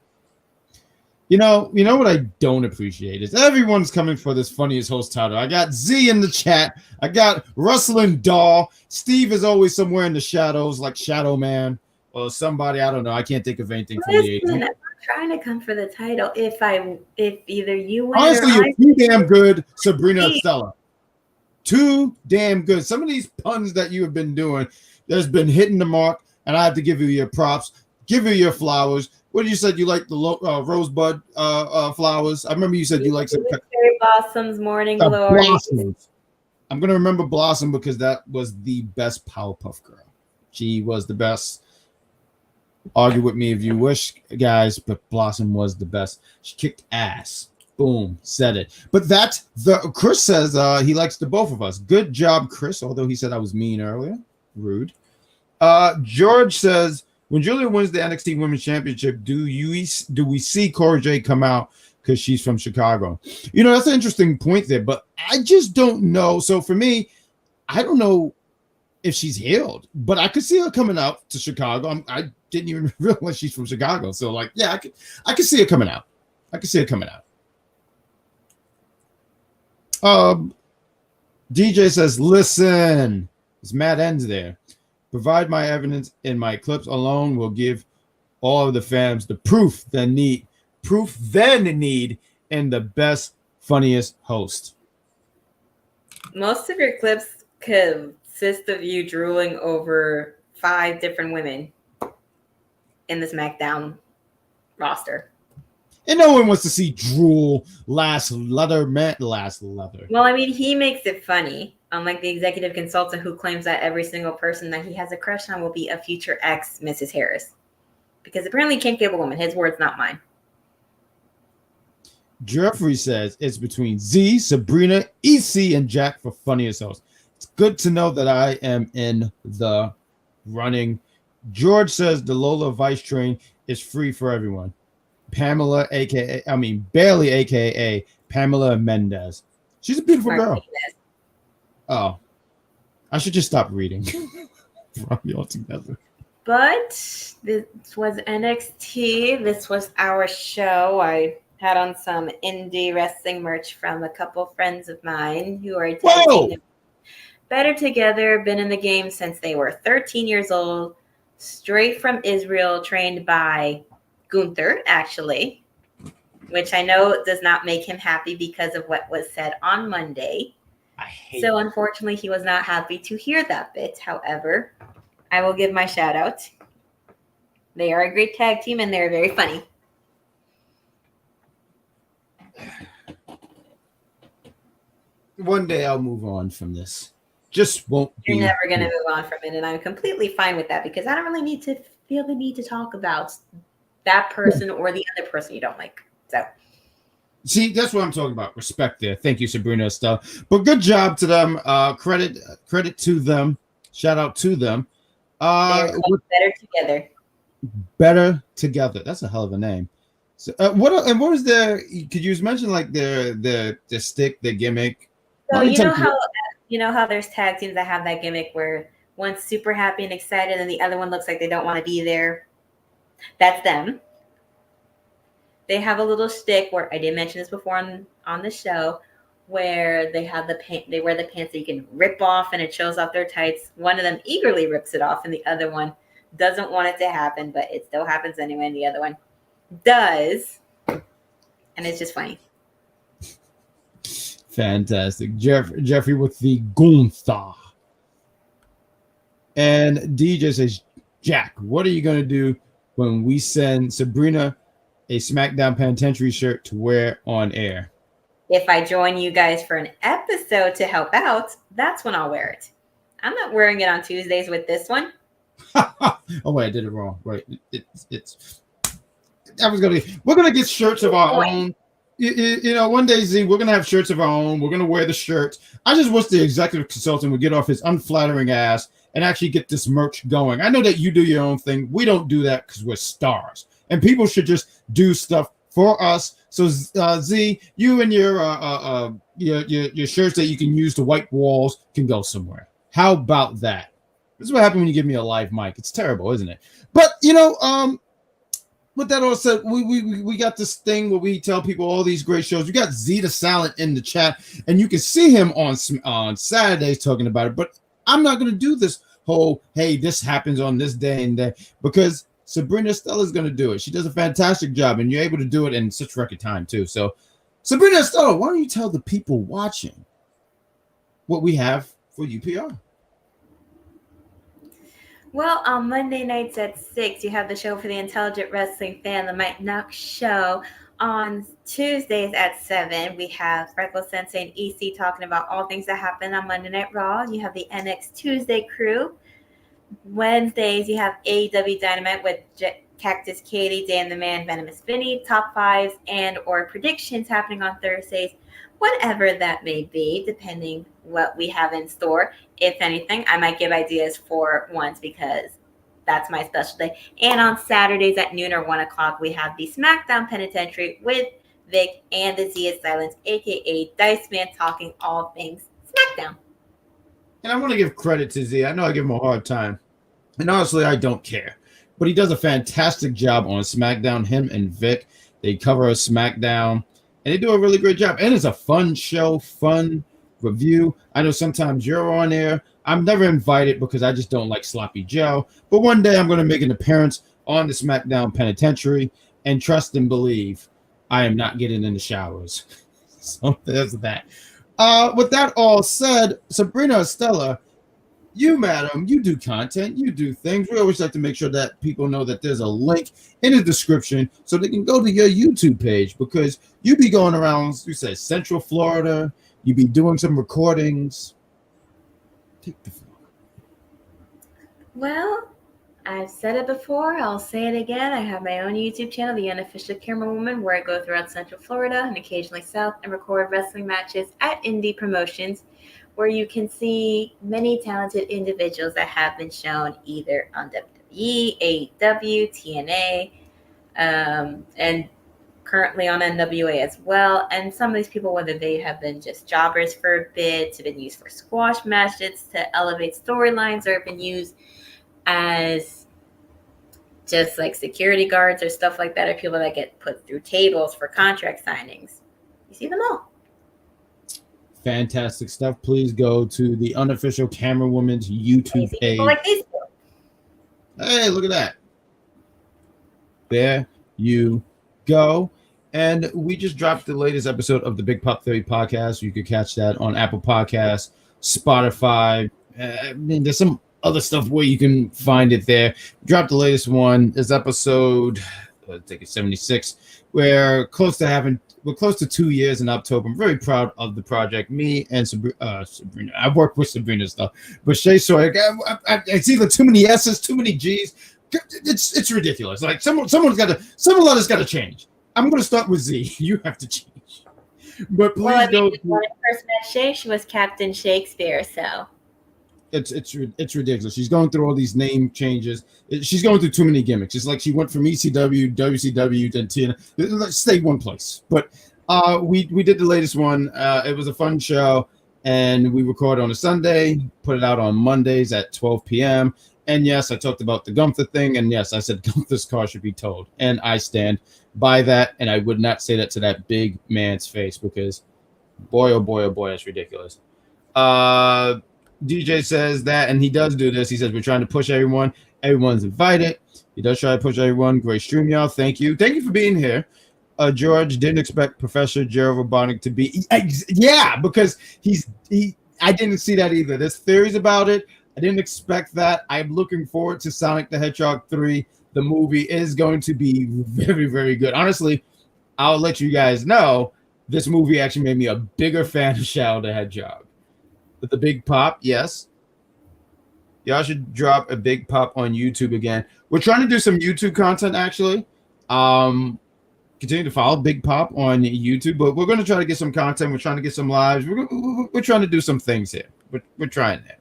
you know what I don't appreciate is everyone's coming for this funniest host title. I got Z in the chat. I got Rustling Doll. Steve is always somewhere in the shadows, like Shadow Man or somebody. I don't know. I can't think of anything from the 80s. I'm not trying to come for the title. If either you win, honestly, you're too damn good, Sabrina Estella. Too damn good. Some of these puns that you have been doing, there's been hitting the mark, and I have to give you your props, give you your flowers. What you said you like the rosebud flowers? I remember you said you like some cherry blossoms, morning glory. Blossoms. I'm gonna remember Blossom because that was the best Powerpuff Girl. She was the best. Argue with me if you wish, guys, but Blossom was the best. She kicked ass. Boom, said it. But Chris says he likes the both of us. Good job, Chris. Although he said I was mean earlier, rude. George says, When Julia wins the NXT Women's Championship, do we see Cora Jade come out because she's from Chicago? You know, that's an interesting point there, but I just don't know. So for me, I don't know if she's healed, but I could see her coming out to Chicago. I didn't even realize she's from Chicago. So like, yeah, I could see her coming out. I could see her coming out. DJ says, listen, it's Matt Ends there. Provide my evidence and my clips alone will give all of the fans the proof they need and the best, funniest host. Most of your clips consist of you drooling over 5 different women in the SmackDown roster. And no one wants to see drool last leather. Well, I mean, he makes it funny. Unlike the executive consultant who claims that every single person that he has a crush on will be a future ex, Mrs. Harris. Because apparently he can't give a woman. His words, not mine. Jeffrey says it's between Z, Sabrina, EC, and Jack for funniest host. It's good to know that I am in the running. George says the Lola Vice train is free for everyone. Bailey, aka Pamela Mendez. She's a beautiful girl. Oh, I should just stop reading. Altogether. But this was NXT. This was our show. I had on some indie wrestling merch from a couple friends of mine who are taking better together, been in the game since they were 13 years old, straight from Israel, trained by Gunther, actually, which I know does not make him happy because of what was said on Monday. So unfortunately, he was not happy to hear that bit. However, I will give my shout out. They are a great tag team and they're very funny. One day I'll move on from this. Just won't be. You're never going to move on from it. And I'm completely fine with that because I don't really need to feel the need to talk about that person or the other person you don't like. So. See, that's what I'm talking about. Respect there. Thank you, Sabrina, Estella. But good job to them. Credit to them. Shout out to them. They're better together. Better together. That's a hell of a name. So, what was their? Could you mention like their stick, their gimmick? So you know how there's tag teams that have that gimmick where one's super happy and excited, and the other one looks like they don't want to be there. That's them. They have a little stick where I did mention this before on the show, where they have they wear the pants that you can rip off and it shows off their tights. One of them eagerly rips it off, and the other one doesn't want it to happen, but it still happens anyway. And the other one does, and it's just funny. Fantastic, Jeffrey with the Gunther. And DJ says, Jack, what are you gonna do when we send Sabrina a SmackDown Penitentiary shirt to wear on air? If I join you guys for an episode to help out, that's when I'll wear it. I'm not wearing it on Tuesdays with this one. Oh wait, I did it wrong. Right, we're gonna get shirts of our own. You know, one day, Z, we're gonna have shirts of our own. We're gonna wear the shirts. I just wish the executive consultant would get off his unflattering ass and actually get this merch going. I know that you do your own thing. We don't do that because we're stars. And people should just do stuff for us. So Z, you and your shirts that you can use to wipe walls can go somewhere. How about that? This is what happens when you give me a live mic. It's terrible, isn't it? But you know, with that all said, we got this thing where we tell people all these great shows. We got Z the Silent in the chat, and you can see him on Saturdays talking about it. But I'm not going to do this whole hey, this happens on this day and day because Sabrina Estella is going to do it. She does a fantastic job, and you're able to do it in such record time, too. So, Sabrina Estella, why don't you tell the people watching what we have for UPR? Well, on Monday nights at 6, you have the show for the intelligent wrestling fan, the Mike Knox Show. On Tuesdays at 7, we have Freckles Sensei and EC talking about all things that happen on Monday Night Raw. You have the NXT Tuesday Crew. Wednesdays, you have AEW Dynamite with Cactus Katie, Dan the Man, Venomous Vinny, Top 5s and or predictions happening on Thursdays, whatever that may be, depending what we have in store. If anything, I might give ideas for ones because That's my special day. And on Saturdays at noon or 1 o'clock, we have the SmackDown Penitentiary with Vic and the Zia Silence, aka Dice Man, talking all things SmackDown. And I want to give credit to Z. I know I give him a hard time. And honestly, I don't care. But he does a fantastic job on SmackDown. Him and Vic, they cover a SmackDown. And they do a really great job. And it's a fun show, fun review. I know sometimes you're on there. I'm never invited because I just don't like Sloppy Joe. But one day I'm going to make an appearance on the SmackDown Penitentiary. And trust and believe, I am not getting in the showers. So there's that. With that all said, Sabrina, Estella, you, madam, you do content, you do things. We always like to make sure that people know that there's a link in the description so they can go to your YouTube page, because you be going around, you say, Central Florida, you be doing some recordings. Take the floor. Well, I've said it before, I'll say it again. I have my own YouTube channel, The Unofficial Camera Woman, where I go throughout Central Florida and occasionally South and record wrestling matches at indie promotions, where you can see many talented individuals that have been shown either on WWE, AEW, TNA, and currently on NWA as well. And some of these people, whether they have been just jobbers for a bit, have been used for squash matches to elevate storylines, or have been used as just like security guards or stuff like that, or people that get put through tables for contract signings. You see them all. Fantastic stuff. Please go to the Unofficial Camera Woman's YouTube page. Like these people. Hey, look at that. There you go. And we just dropped the latest episode of the Big Pop Theory podcast. You could catch that on Apple Podcasts, Spotify. I mean, there's some other stuff where you can find it there. Dropped the latest one. Is episode, I think it's 76. We're close to 2 years in October. I'm very proud of the project. Me and Sabrina. I've worked with Sabrina stuff, but Shay Sawyer, it's either too many S's, too many G's. It's ridiculous. Like some letters got to change. I'm going to start with Z. You have to change. But please don't. When I first met Shay, she was Captain Shakespeare, so. It's ridiculous. She's going through all these name changes. She's going through too many gimmicks. It's like she went from ECW, WCW, and TNA. Let's stay one place. But we did the latest one. It was a fun show, and we recorded on a Sunday, put it out on Mondays at 12 p.m. And yes, I talked about the Gunther thing, and yes, I said Gunther's car should be towed, and I stand by that. And I would not say that to that big man's face, because boy, oh boy, that's ridiculous. DJ says that, and he does do this. He says, we're trying to push everyone. Everyone's invited. He does try to push everyone. Great stream, y'all. Thank you. Thank you for being here. George didn't expect Professor Gerald Robotnik to be. Yeah, because I didn't see that either. There's theories about it. I didn't expect that. I'm looking forward to Sonic the Hedgehog 3. The movie is going to be very, very good. Honestly, I'll let you guys know, this movie actually made me a bigger fan of Shadow the Hedgehog. With the big pop, yes. Y'all should drop a big pop on YouTube again. We're trying to do some YouTube content, actually. Continue to follow Big Pop on YouTube, but we're going to try to get some content. We're trying to get some lives. We're trying to do some things here. We're trying that.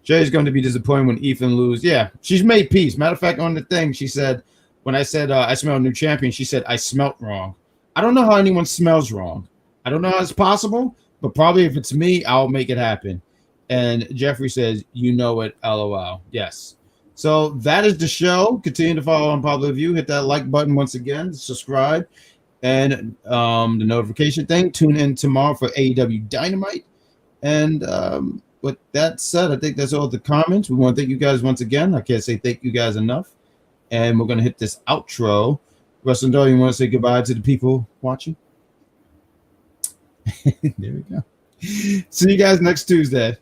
Jay's going to be disappointed when Ethan loses. Yeah, she's made peace. Matter of fact, on the thing, she said, when I said I smell a new champion, she said I smelt wrong. I don't know how anyone smells wrong. I don't know how it's possible. But probably if it's me, I'll make it happen. And Jeffrey says, you know it, LOL. Yes. So that is the show. Continue to follow on Popular View. Hit that like button once again. Subscribe. And the notification thing. Tune in tomorrow for AEW Dynamite. And with that said, I think that's all the comments. We want to thank you guys once again. I can't say thank you guys enough. And we're going to hit this outro. Wrestling Dog, you want to say goodbye to the people watching? There we go. See you guys next Tuesday.